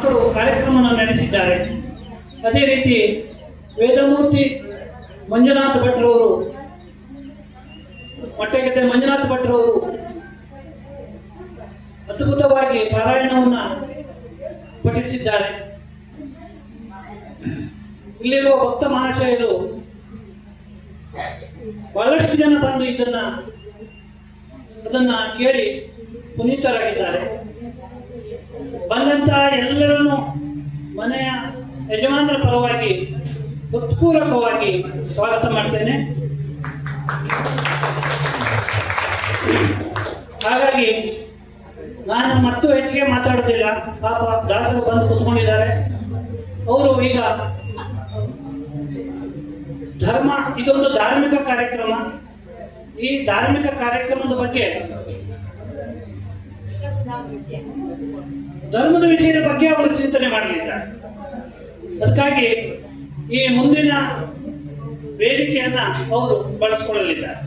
ನಿರ್ವಾಹಕರು ಕಾರ್ಯಕ್ರಮವನ್ನು ನಡೆಸಿದ್ದಾರೆ. ಅದೇ ರೀತಿ ವೇದಮೂರ್ತಿ ಮಂಜುನಾಥ ಭಟ್ರವರು, ಮೊಟ್ಟೆಗದ್ದೆ ಮಂಜುನಾಥ ಭಟ್ರವರು ಅದ್ಭುತವಾಗಿ ಪಾರಾಯಣವನ್ನು ಪಠಿಸಿದ್ದಾರೆ. ಇಲ್ಲಿರುವ ಭಕ್ತ ಮಹಾಶಯರು ಬಹಳಷ್ಟು ಜನ ಬಂದು ಅದನ್ನ ಕೇಳಿ ಪುನೀತರಾಗಿದ್ದಾರೆ. ಬಂದಂತ ಎಲ್ಲರನ್ನು ಮನೆಯ ಯಜಮಾನರ ಪರವಾಗಿ ಹೃತ್ಪೂರ್ವಕವಾಗಿ ಸ್ವಾಗತ ಮಾಡ್ತೇನೆ. ಹಾಗಾಗಿ ನಾನು ಮತ್ತೂ ಹೆಚ್ಚಿಗೆ ಮಾತಾಡೋದಿಲ್ಲ. ಪಾಪ ದಾಸರು ಬಂದು ಕೂತ್ಕೊಂಡಿದ್ದಾರೆ. ಅವರು ಈಗ ಇದೊಂದು ಧಾರ್ಮಿಕ ಕಾರ್ಯಕ್ರಮ. ಈ ಧಾರ್ಮಿಕ ಕಾರ್ಯಕ್ರಮದ ಬಗ್ಗೆ, ಧರ್ಮದ ವಿಷಯದ ಬಗ್ಗೆ ಅವರು ಚಿಂತನೆ ಮಾಡಲಿದ್ದಾರೆ. ಅದಕ್ಕಾಗಿ ಈ ಮುಂದಿನ ವೇದಿಕೆಯನ್ನ ಅವರು ಬಳಸಿಕೊಳ್ಳಲಿದ್ದಾರೆ.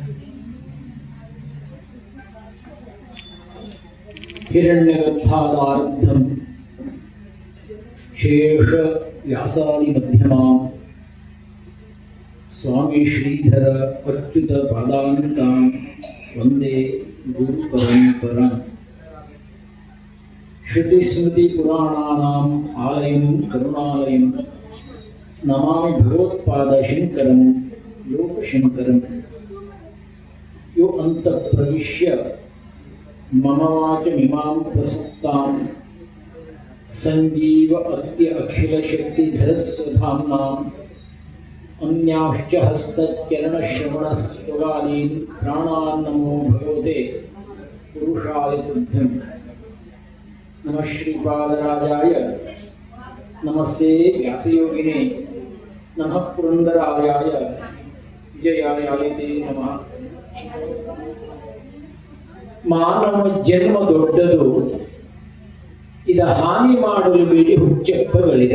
ಹಿರಣ್ಯಗರ್ಭಾದಾರ್ಧಂ ಶೇಷ ವ್ಯಾಸಾದಿ ಮಧ್ಯಮಾಂ ಸ್ವಾಮಿ ಶ್ರೀಧರ ಅಚ್ಯುತ ಪಾದಾಂತಾಂ ವಂದೇ ಗುರು ಪರಂಪರಾಂ. ಶ್ರುತಿ ಸ್ಮೃತಿ ಪುರಾಣಾನಾಂ ಆಲಯಂ ಕರುಣಾಲಯಂ ನಮಾಮಿ ಭಗವತ್ಪಾದ ಶಂಕರಂ ಲೋಕಶಂಕರಂ. ಯೋ ಅಂತಃ ಪ್ರವಿಶ್ಯ ಮಮ ವಾಚಮಿಮಾಂ ಪ್ರಸುಪ್ತಾಂ ಸಂಜೀವ ಅತ್ಯ ಅಖಿಲ ಶಕ್ತಿಧರಸ್ವಧಾಮ್ನಾಂ ಅನ್ಯಾಶ್ಚ ಹಸ್ತಚರಣಶ್ರವಣಸ್ವಗಾದೀನ್ ಪ್ರಾಣಾನ್ ನಮೋ ಭಗವತೆ ಪುರುಷಾಯ ತುಭ್ಯಂ. ನಮಃ ಶ್ರೀಪಾದರಾಜಾಯ ನಮಸ್ತೆ ವ್ಯಾಸಯೋಗಿನೇ ನಮಃ ಪುರಂದರಾಯಾಯ ವಿಜಯಾಯಾಯತೆ ನಮಃ. ಮಾನವ ಜನ್ಮ ದೊಡ್ಡದು, ಇದ ಹಾನಿ ಮಾಡಲು ಬೇಡಿ ಹುಚ್ಚಪ್ಪಗಳಿದ.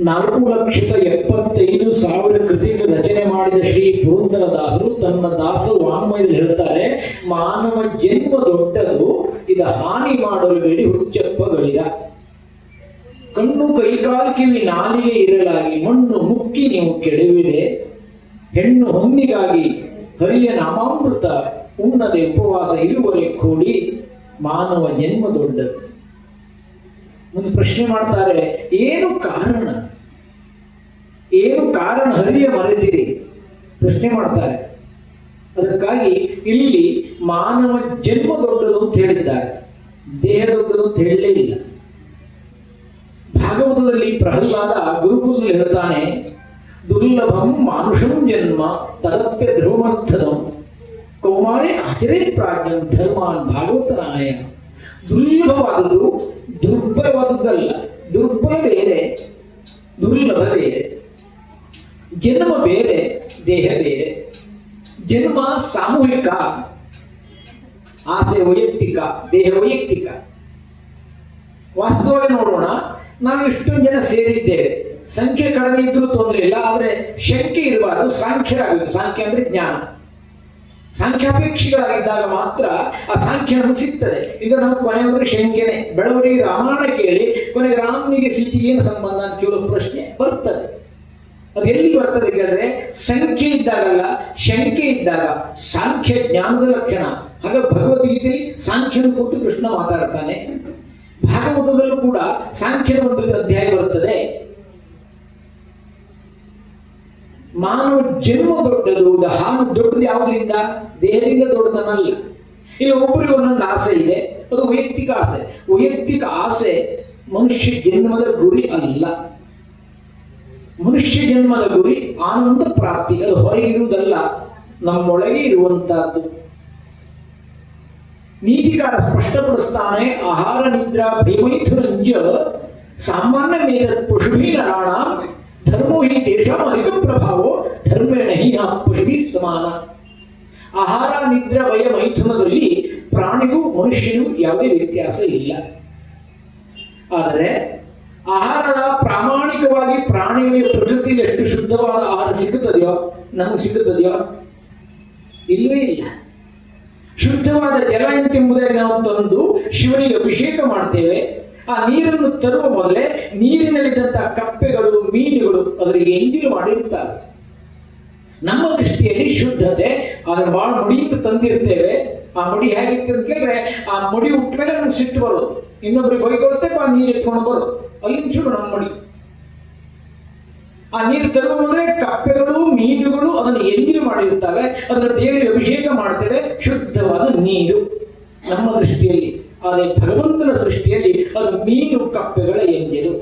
4,75,000 ಕೃತಿಗಳು ರಚನೆ ಮಾಡಿದ ಶ್ರೀ ಪುರಂದರದಾಸರು ತನ್ನ ದಾಸ ವಾಂಗ್ಮಯದಲ್ಲಿ ಹೇಳ್ತಾರೆ, ಮಾನವ ಜನ್ಮ ದೊಡ್ಡದು, ಇದ ಹಾನಿ ಮಾಡಲು ಬೇಡಿ ಹುಚ್ಚಪ್ಪಗಳಿದ. ಕಣ್ಣು ಕೈಕಾಲು ಕಿವಿ ನಾಲಿಗೆ ಇರಲಾಗಿ ಮಣ್ಣು ಮುಕ್ಕಿ ನೀವು ಕೆಡವಿದೆ. ಹೆಣ್ಣು ಹೊನ್ನಿಗಾಗಿ ಹರಿಯ ನಾಮಾಮೃತ ಉಣ್ಣದೆ ಉಪವಾಸ ಇರುವರೆ ಕೂಡಿ ಮಾನವ ಜನ್ಮ ದೊಡ್ಡದು. ಒಂದು ಪ್ರಶ್ನೆ ಮಾಡ್ತಾರೆ, ಏನು ಕಾರಣ ಹರಿಯ ಮರೆತಿರಿ ಪ್ರಶ್ನೆ ಮಾಡ್ತಾರೆ. ಅದಕ್ಕಾಗಿ ಇಲ್ಲಿ ಮಾನವ ಜನ್ಮ ದೊಡ್ಡದು ಅಂತ ಹೇಳಿದ್ದಾರೆ, ದೇಹ ದೊಡ್ಡದು ಅಂತ ಹೇಳಲೇ ಇಲ್ಲ. ಭಾಗವತದಲ್ಲಿ ಪ್ರಹ್ಲಾದ ಗುರುಕುಲದಲ್ಲಿ ಹೇಳ್ತಾನೆ, ದುರ್ಲಭಂ ಮಾನುಷಂ ಜನ್ಮ ತದಪ್ಯ ಧ್ರುವಮರ್ಥದಂ ಕೌಮಾರಿ ಆಚರೇ ಪ್ರಾಜ್ಞಂ ಧರ್ಮಾನ್ ಭಾಗವತನಾಯ. ದುರ್ಲಭವಾದುದು ದುರ್ಬಲವಾದುದಲ್ಲ. ದುರ್ಬಲ ಬೇರೆ, ದುರ್ಲಭ ಬೇರೆ. ಜನ್ಮ ಬೇರೆ, ದೇಹ ಬೇರೆ. ಜನ್ಮ ಸಾಮೂಹಿಕ, ಆಸೆ ವೈಯಕ್ತಿಕ, ದೇಹ ವೈಯಕ್ತಿಕ. ವಾಸ್ತವವಾಗಿ ನೋಡೋಣ, ನಾವು ಇಷ್ಟೊಂದು ಜನ ಸೇರಿದ್ದೇವೆ. ಸಂಖ್ಯೆ ಕಡಿಮೆ ಇದ್ರೂ ತೊಂದರೆ ಇಲ್ಲ, ಆದರೆ ಶಂಕೆ ಇರಬಾರ್ದು, ಸಾಂಖ್ಯರಾಗಬೇಕು. ಸಾಂಖ್ಯ ಅಂದ್ರೆ ಜ್ಞಾನ. ಸಾಂಖ್ಯಾಪೇಕ್ಷಿಗಳಾಗಿದ್ದಾಗ ಮಾತ್ರ ಆ ಸಾಂಖ್ಯ ನಮಗೆ ಸಿಗ್ತದೆ. ಇದು ನಮ್ಮ ಕೊನೆಯವರಿಗೆ ಶಂಕೆನೆ. ಬೆಳವರಿಗೆ ರಾಮಾಯಣ ಕೇಳಿ ಕೊನೆಗೆ ರಾಮನಿಗೆ ಸೀತೆಗೆ ಏನು ಸಂಬಂಧ ಅಂತ ಕೇಳೋ ಪ್ರಶ್ನೆ ಬರ್ತದೆ. ಅದು ಎಲ್ಲಿ ಬರ್ತದೆ ಕೇಳಿದ್ರೆ, ಸಂಖ್ಯೆ ಇದ್ದಾಗಲ್ಲ, ಶಂಕೆ ಇದ್ದಾಗ. ಸಾಂಖ್ಯ ಜ್ಞಾನದ ಲಕ್ಷಣ. ಹಾಗೆ ಭಗವದ್ಗೀತೆಯಲ್ಲಿ ಸಾಂಖ್ಯನ ಕುರಿತು ಕೃಷ್ಣ ಮಾತಾಡ್ತಾನೆ. ಭಾಗವತದಲ್ಲೂ ಕೂಡ ಸಾಂಖ್ಯದ ಒಂದು ಅಧ್ಯಾಯ ಬರುತ್ತದೆ. ಮಾನವ ಜನ್ಮ ದೊಡ್ಡದು, ಹಾನು ದೊಡ್ಡದು ಯಾವುದರಿಂದ? ದೇಹದಿಂದ ದೊಡ್ಡದನ್ನಲ್ಲ. ಇಲ್ಲಿ ಒಬ್ಬರಿಗೆ ಒಂದೊಂದು ಆಸೆ ಇದೆ, ಅದು ವೈಯಕ್ತಿಕ ಆಸೆ. ವೈಯಕ್ತಿಕ ಆಸೆ ಮನುಷ್ಯ ಜನ್ಮದ ಗುರಿ ಅಲ್ಲ. ಮನುಷ್ಯ ಜನ್ಮದ ಗುರಿ ಆನಂದ ಪ್ರಾಪ್ತಿ. ಅದು ಹೊರಗೆ ಇರುವುದಲ್ಲ, ನಮ್ಮೊಳಗೆ ಇರುವಂತಹದ್ದು. ನೀತಿಕಾರ ಸ್ಪಷ್ಟಪಡಿಸ್ತಾನೆ, ಆಹಾರ ನಿದ್ರಾ ಭಯಮೈಥುರಂಜ ಸಾಮಾನ್ಯ ಮೇದ ಪಶುಭೀ ನರಾಣ ಧರ್ಮೋ ಹಿ ತೇಷಾಂ ಅಧಿಕ ಪ್ರಭಾವೋ ಧರ್ಮೇಣ ಹಿ ಪಶುಭೀ ಸಮಾನ. ಆಹಾರ ನಿದ್ರಾ ಭಯ ಮೈಥುನದಲ್ಲಿ ಪ್ರಾಣಿಗೂ ಮನುಷ್ಯನಿಗೂ ಯಾವುದೇ ವ್ಯತ್ಯಾಸ ಇಲ್ಲ. ಆದರೆ ಆಹಾರದ ಪ್ರಾಮಾಣಿಕವಾಗಿ ಪ್ರಾಣಿಗಳಿಗೆ ಪ್ರಕೃತಿಯಲ್ಲಿ ಎಷ್ಟು ಶುದ್ಧವಾದ ಆಹಾರ ಸಿಗುತ್ತದೆಯೋ ನಮಗೆ ಸಿಗುತ್ತದೆಯೋ? ಇಲ್ಲವೇ ಇಲ್ಲ. ಶುದ್ಧವಾದ ಜಲ ಎಂಬುದಾಗಿ ನಾವು ತಂದು ಶಿವನಿಗೆ ಅಭಿಷೇಕ ಮಾಡ್ತೇವೆ. ಆ ನೀರನ್ನು ತರುವ ಮೊದಲೇ ನೀರಿನಲ್ಲಿದ್ದಂತಹ ಕಪ್ಪೆಗಳು, ಮೀನುಗಳು ಅದರಿಗೆ ಎಂಜಿಲು ಮಾಡಿರ್ತಾರೆ. ನಮ್ಮ ದೃಷ್ಟಿಯಲ್ಲಿ ಶುದ್ಧತೆ ಅದರ ಬಹಳ ಮುಡಿಯಿಂದ ತಂದಿರ್ತೇವೆ. ಆ ಮುಡಿ ಹೇಗಿತ್ತು ಅಂತ ಕೇಳಿದ್ರೆ, ಆ ಮುಡಿ ಉಟ್ಟ ಮೇಲೆ ನಮ್ಗೆ ಸಿಟ್ಟು ಬರೋದು, ಇನ್ನೊಬ್ರಿಗೆ ಬೈಕೊಳುತ್ತೆ, ಆ ನೀರು ಎತ್ಕೊಂಡು ಬರೋದು, ಅಲ್ಲಿ ಶುರು ನಮ್ಮ ಮುಡಿ. ಆ ನೀರು ತರುವ ಮೊದಲೇ ಕಪ್ಪೆಗಳು, ಮೀನುಗಳು ಅದನ್ನು ಎಂಜಿಲು ಮಾಡಿರ್ತವೆ, ಅದರ ದೇವರಿಗೆ ಅಭಿಷೇಕ ಮಾಡ್ತೇವೆ. ಶುದ್ಧವಾದ ನೀರು ನಮ್ಮ ದೃಷ್ಟಿಯಲ್ಲಿ. ಆದರೆ ಭಗವಂತನ ಸೃಷ್ಟಿಯಲ್ಲಿ ಅದು ಮೀನು, ಕಪ್ಪೆಗಳ ಎಂಜಿಲು.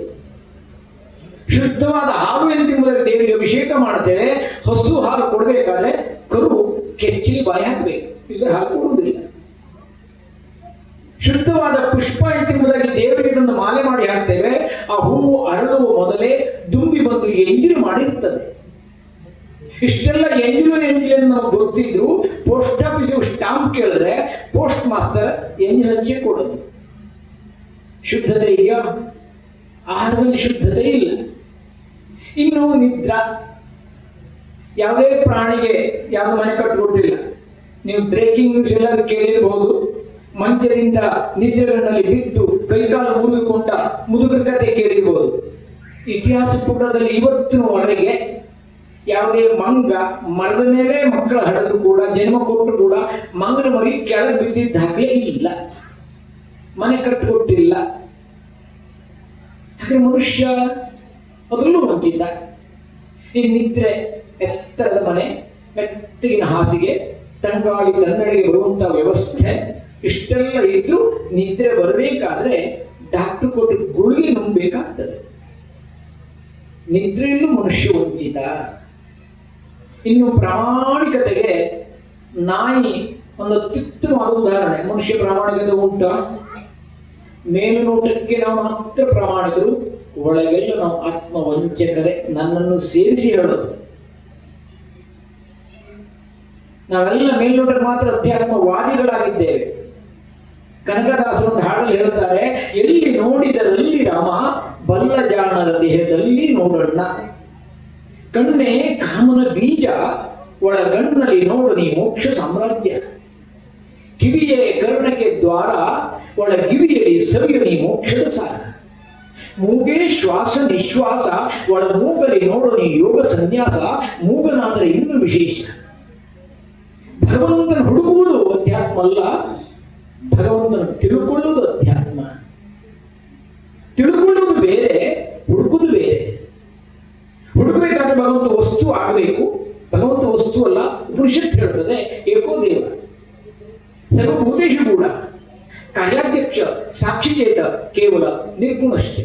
ಶುದ್ಧವಾದ ಹಾಲು ಎಂಬುದಕ್ಕೆ ದೇವರಿಗೆ ಅಭಿಷೇಕ ಮಾಡ್ತೇವೆ. ಹಸು ಹಾಲು ಕೊಡಬೇಕಾದ್ರೆ ಕರು ಕೆಚ್ಚಿ ಬಾಯಿ ಹಾಕಬೇಕು, ಇಲ್ಲ ಹಾಲು ಕೊಡುವುದಿಲ್ಲ. ಶುದ್ಧವಾದ ಪುಷ್ಪ ಎಂಬುದಾಗಿ ದೇವರಿಗೆ ಇದನ್ನು ಮಾಲೆ ಮಾಡಿ ಹಾಕ್ತೇವೆ. ಆ ಹೂವು ಅರಳುವ ಮೊದಲೇ ದುಂಬಿ ಬಂದು ಎಂಜಿಲು ಮಾಡಿರ್ತದೆ. ಇಷ್ಟೆಲ್ಲ ಎಂಜಿಲು ನಾವು ಗೊತ್ತಿದ್ರು ಪೋಸ್ಟ್ ಆಫೀಸ್ ಸ್ಟಾಂಪ್ ಕೇಳಿದ್ರೆ ಪೋಸ್ಟ್ ಮಾಸ್ಟರ್ ಎಂಜಿಲು ಹಚ್ಚಿ ಕೊಡೋದು. ಶುದ್ಧತೆ ಇದೆಯಾ? ಆಹಾರದಲ್ಲಿ ಶುದ್ಧತೆ ಇಲ್ಲ. ಇನ್ನು ನಿದ್ರಾ, ಯಾವುದೇ ಪ್ರಾಣಿಗೆ ಯಾವ್ದು ಮನೆ ಕಟ್ಟಿಕೊಟ್ಟಿಲ್ಲ. ನೀವು ಬ್ರೇಕಿಂಗ್ ನ್ಯೂಸ್ ಎಲ್ಲ ಕೇಳಿರಬಹುದು. ಮಂಚದಿಂದ ನಿದ್ರೆಗಳಲ್ಲಿ ಬಿದ್ದು ಕೈಕಾಲು ಮುರಿದುಕೊಂಡ ಮುದುಕರ ಕತೆ ಕೇಳಿರಬಹುದು. ಇತಿಹಾಸ ಪುಟದಲ್ಲಿ ಇವತ್ತಿನವರೆಗೆ ಯಾವುದೇ ಮಂಗ ಮರದ ಮೇಲೆ ಮಕ್ಕಳ ಹಡೆದು ಕೂಡ, ಜನ್ಮ ಕೊಟ್ಟರು ಕೂಡ ಮಂಗನ ಮರಿ ಕೆಳಗೆ ಬಿದ್ದಿದ್ದ ಹಾಗೆ ಇಲ್ಲ, ಮನೆ ಕಟ್ಟಿಕೊಟ್ಟಿಲ್ಲ. ಹಾಗೆ ಮನುಷ್ಯ ಅದರಲ್ಲೂ ವಂಚಿತ. ಈ ನಿದ್ರೆ, ಎತ್ತರದ ಮನೆ, ಮೆತ್ತಗಿನ ಹಾಸಿಗೆ, ತಂಗಾಳಿ ತನ್ನಡೆಗೆ ಬರುವಂತಹ ವ್ಯವಸ್ಥೆ, ಇಷ್ಟೆಲ್ಲ ಇದ್ದು ನಿದ್ರೆ ಬರಬೇಕಾದ್ರೆ ಡಾಕ್ಟರ್ ಕೊಟ್ಟು ಗುಳಿಗೆ ನುಂಗಬೇಕಾಗ್ತದೆ. ನಿದ್ರೆಯಲ್ಲೂ ಮನುಷ್ಯ ವಂಚಿತ. ಇನ್ನು ಪ್ರಾಮಾಣಿಕತೆಗೆ ನಾಯಿ ಒಂದು ಅತ್ಯುತ್ತಮವಾದ ಉದಾಹರಣೆ. ಮನುಷ್ಯ ಪ್ರಾಮಾಣಿಕತೆ ಉಂಟ? ಮೇಲುನೋಟಕ್ಕೆ ನಾವು ಮಾತ್ರ ಪ್ರಾಮಾಣಿಕರು, ಒಳಗೆಲ್ಲ ನಾವು ಆತ್ಮವಂಚಕರೇ, ನನ್ನನ್ನು ಸೇರಿಸಿ ಹೇಳೋದು. ನಾವೆಲ್ಲ ಮೇಲ್ನೋಟಕ್ಕೆ ಮಾತ್ರ ಅಧ್ಯಾತ್ಮವಾದಿಗಳಾಗಿದ್ದೇವೆ. ಕನಕದಾಸರು ಒಂದು ಹಾಡಲ್ಲಿ ಹೇಳ್ತಾರೆ, ಎಲ್ಲಿ ನೋಡಿದರಲ್ಲಿ ರಾಮ, ಬಲ್ಲ ಜಾಣರ ದೇಹದಲ್ಲಿ ನೋಡಣ್ಣ. ಕಣ್ಣೆ ಕಾಮನ ಬೀಜ, ಒಳಗಣ್ಣಲ್ಲಿ ನೋಡು ನೀ ಮೋಕ್ಷ ಸಾಮ್ರಾಜ್ಯ. ಕಿವಿಯೇ ಕರ್ಣಕ್ಕೆ ದ್ವಾರ, ಒಳಗಿವಿಯಲ್ಲಿ ಸವಿಯ ನೀ ಮೋಕ್ಷದ ಸಾರ. ಮೂಗೇ ಶ್ವಾಸ ನಿಶ್ವಾಸ, ಒಳ ಮೂಗಲಿ ನೋಡು ನೀ ಯೋಗ ಸನ್ಯಾಸ. ಮೂಗನಾದರೆ ಇನ್ನೂ ವಿಶೇಷ. ಭಗವಂತನ ಹುಡುಕುವುದು ಅಧ್ಯಾತ್ಮ ಅಲ್ಲ, ಭಗವಂತನ ತಿಳ್ಕೊಳ್ಳುವುದು ಅಧ್ಯಾತ್ಮ. ತಿಳ್ಕೊಳ್ಳುವುದು ಬೇರೆ, ಹುಡುಕುವುದು ಬೇರೆ. ಹುಡುಕಬೇಕಾದ್ರೆ ಭಗವಂತ ವಸ್ತು ಆಗಬೇಕು. ಭಗವಂತ ವಸ್ತು ಅಲ್ಲ. ಉಪನಿಷತ್ ಹೇಳ್ತದೆ ಏಕೋ ದೇವ ಸರ್ವಭೂತೇಶು ಕೂಡ ಕಾರ್ಯಾಧ್ಯಕ್ಷ ಸಾಕ್ಷಿಚೇತ ಕೇವಲ ನಿರ್ಗುಣಶ್ಚ.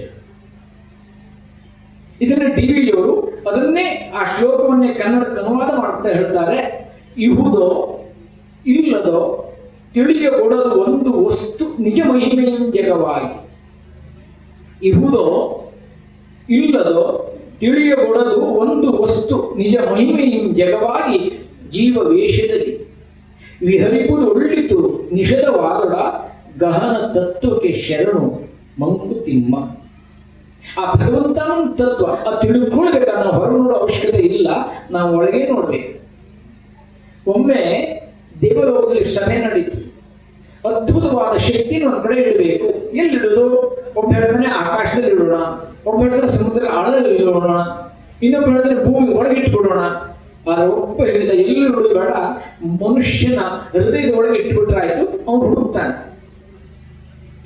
ಇದನ್ನು ಡಿ.ವಿ.ಜಿಯವರು ಅದನ್ನೇ ಆ ಶ್ಲೋಕವನ್ನೇ ಕನ್ನಡಕ್ಕೆ ಅನುವಾದ ಮಾಡ್ತಾ ಹೇಳ್ತಾರೆ. ಇಹುದೋ ಇಲ್ಲದೋ ತಿಳಿಯಗೊಡದು ಒಂದು ವಸ್ತು ನಿಜ ಮಹಿಮೆಯ ಜಗವಾಗಿ. ಇಹುದೋ ಇಲ್ಲದೋ ತಿಳಿಯಗೊಡದು ಒಂದು ವಸ್ತು ನಿಜ ಮಹಿಮೆಯ ಜಗವಾಗಿ. ಜೀವ ವೇಷದಲ್ಲಿ ವಿಹರಿಪುದು ಒಳ್ಳಿತು ನಿಷಧವಾದೊಡ, ಗಹನ ತತ್ವಕ್ಕೆ ಶರಣು ಮಂಕುತಿಮ್ಮ. ಆ ಭಗವಂತನ ತತ್ವ ಅದು ತಿಳ್ಕೊಳ್ಬೇಕಾದ್ರೆ ನಾವು ಹೊರ ನೋಡೋ ಅವಶ್ಯಕತೆ ಇಲ್ಲ, ನಾವು ಒಳಗೆ ನೋಡ್ಬೇಕು. ಒಮ್ಮೆ ದೇವಲೋಕದಲ್ಲಿ ಸಭೆ ನಡೀತು. ಅದ್ಭುತವಾದ ಶಕ್ತಿನ ಒಂದು ಕಡೆ ಇಡಬೇಕು. ಎಲ್ಲಿಡುದು? ಒಬ್ಬ ಹೇಳ್ತಾನೆ ಆಕಾಶದಲ್ಲಿ ಇಡೋಣ, ಒಬ್ಬ ಹೇಳ್ತಾನೆ ಸಮುದ್ರ ಆಳದಲ್ಲಿ ಇಡೋಣ, ಇನ್ನೊಬ್ಬ ಹೇಳ್ತಾನೆ ಭೂಮಿ ಒಳಗಿಟ್ಬಿಡೋಣ. ಆದ್ರೆ ಒಬ್ಬ ಹೇಳಿದ ಎಲ್ಲಿ ಇಡುವುದು ಬೇಡ, ಮನುಷ್ಯನ ಹೃದಯದ ಒಳಗೆ ಇಟ್ಬಿಟ್ರೆ ಆಯ್ತು, ಅವನು ಹುಡುಕ್ತಾನೆ.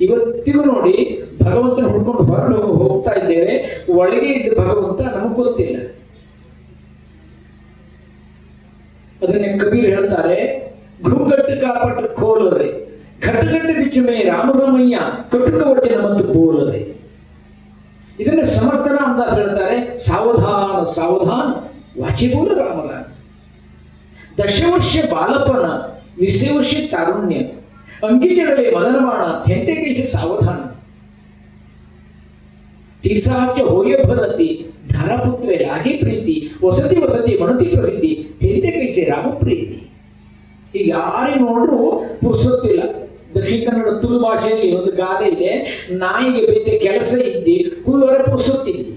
ಇವತ್ತಿಗೂ ನೋಡಿ ಭಗವಂತನ ಹುಡ್ಕೊಂಡು ಹೊರಡು ಹೋಗ್ತಾ ಇದ್ದೇವೆ, ಒಳಗೆ ಇದ್ದ ಭಗವಂತ ನಮಗೆ ಗೊತ್ತಿಲ್ಲ. ಅದನ್ನೇ ಕಬೀರ್ ಹೇಳ್ತಾರೆ, ಘುಂಗಟ್ಟು ಕಾಪಟ್ಟು ಕೋಲದೆ ಘಟಘಟ ಬಿಚ್ಚುಮೆ ರಾಮರಮಯ್ಯ ಕಟುಕ ವಚನ ಮತ್ತು ಬೋಲದೆ. ಇದನ್ನ ಸಮರ್ಥನ ಅಂತ ಹೇಳ್ತಾರೆ, ಸಾವಧಾನ ಸಾವಧಾನ ವಾಚಿಬೋಲ ರಾಮರಾಮ. ದಶವರ್ಷ ಬಾಲಪನ 20 ವರ್ಷ ತಾರುಣ್ಯ, ಅಂಗಿಜಡಲೆ ಮದನಮಾಣ ಥೆಂಟೆಕೈಸೆ ಸಾವಧಾನ. ತೀಸಾಚ ಹೋಯ ಭರತಿ ಧರಪುತ್ರೆ ಯಾಗಿ ಪ್ರೀತಿ, ವಸತಿ ವಸತಿ ಮಣತಿ ಪ್ರಸಿದ್ಧಿ ಥೆಂಟೆಕೈಸೆ ರಾಮ ಪ್ರೀತಿ. ಈಗ ಯಾರೇ ನೋಡ್ರು ಪುರ್ಸೊತ್ತಿಲ್ಲ. ದಕ್ಷಿಣ ಕನ್ನಡ ತುಳು ಭಾಷೆಯಲ್ಲಿ ಒಂದು ಗಾದೆ ಇದೆ, ನಾಯಿಗೆ ಬೇತೆ ಕೆಲಸ ಇದ್ದಿ ಹುಲ್ಲುವರೆ ಪುರ್ಸೊತ್ತಿದ್ದಿ.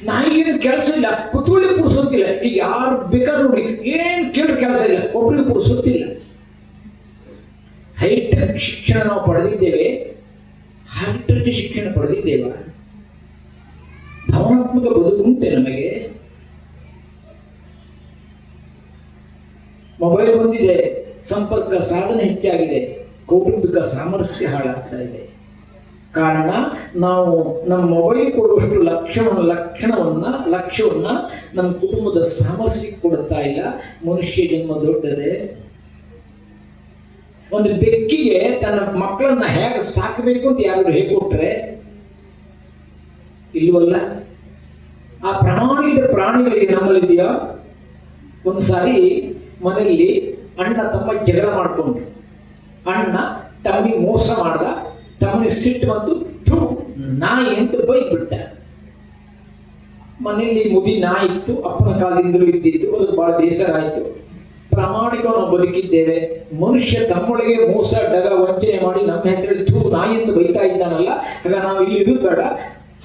ನಾಯಿಗೇನು ಕೆಲಸ ಇಲ್ಲ, ಕುತೂಳಿ ಪುರ್ಸೊತ್ತಿಲ್ಲ. ಈಗ ಯಾರು ಬೇಕಾದ್ರೂ ನೋಡಿ ಏನ್ ಕೇಳಿದ್ರು ಕೆಲಸ ಇಲ್ಲ, ಒಬ್ರಿಗೆ ಪುರ್ಸೊತ್ತಿಲ್ಲ. ಹೈಟೆಕ್ ಶಿಕ್ಷಣ ನಾವು ಪಡೆದಿದ್ದೇವೆ, ಹೈಟೆಕ್ ಶಿಕ್ಷಣ ಪಡೆದಿದ್ದೇವ? ಭಾವನಾತ್ಮಕ ಬದುಕುಂಟೆ ನಮಗೆ? ಮೊಬೈಲ್ ಬಂದಿದೆ, ಸಂಪರ್ಕ ಸಾಧನೆ ಹೆಚ್ಚಾಗಿದೆ, ಕೌಟುಂಬಿಕ ಸಾಮರಸ್ಯ ಹಾಳಾಗ್ತಾ ಇದೆ. ಕಾರಣ ನಾವು ನಮ್ಮ ಮೊಬೈಲ್ ಕೊಡುವಷ್ಟು ಲಕ್ಷ್ಯವನ್ನ ನಮ್ಮ ಕುಟುಂಬದ ಸಾಮರಸ್ಯಕ್ಕೆ ಕೊಡುತ್ತಾ ಇಲ್ಲ. ಮನುಷ್ಯ ಜನ್ಮ ದೊಡ್ಡದೆ. ಒಂದು ಬೆಕ್ಕಿಗೆ ತನ್ನ ಮಕ್ಕಳನ್ನ ಹೇಗೆ ಸಾಕಬೇಕು ಅಂತ ಯಾರು ಹೇಳ್ಕೊಟ್ರೆ ಇಲ್ವಲ್ಲ? ಆ ಪ್ರಾಣಿಗಳಿಗೆ ನಮ್ಮಲ್ಲಿದೆಯಾ? ಒಂದು ಸಾರಿ ಮನೆಯಲ್ಲಿ ಅಣ್ಣ ತಮ್ಮ ಜಗಳ ಮಾಡ್ಕೊಂಡ್ರು. ಅಣ್ಣ ತಮ್ಮಿಗೆ ಮೋಸ ಮಾಡ್ದ, ತಮ್ಮನಿಗೆ ಸಿಟ್ಟು ಬಂತು, ನಾಯಿ ಅಂತ ಬೈದ್ಬಿಟ್ಟ. ಮನೆಯಲ್ಲಿ ಮುದಿ ನಾಯಿ ಇತ್ತು, ಅಪ್ಪನ ಕಾಲದಿಂದಲೂ ಇದ್ದಿತ್ತು. ಅದು ಬಹಳ ಬೇಸರ ಆಯಿತು. ಪ್ರಾಮಾಣಿಕ ನಾವು ಬದುಕಿದ್ದೇವೆ. ಮನುಷ್ಯ ತಮ್ಮೊಳಗೆ ಮೋಸ ಡಗ ವಂಚನೆ ಮಾಡಿ ನಮ್ಮ ಹೆಸರಲ್ಲಿ ನಾಯಿ ಅಂತ ಬೈತಾ ಇದ್ದಾನಲ್ಲ, ಆಗ ನಾವು ಇಲ್ಲಿ ಇರಬೇಡ.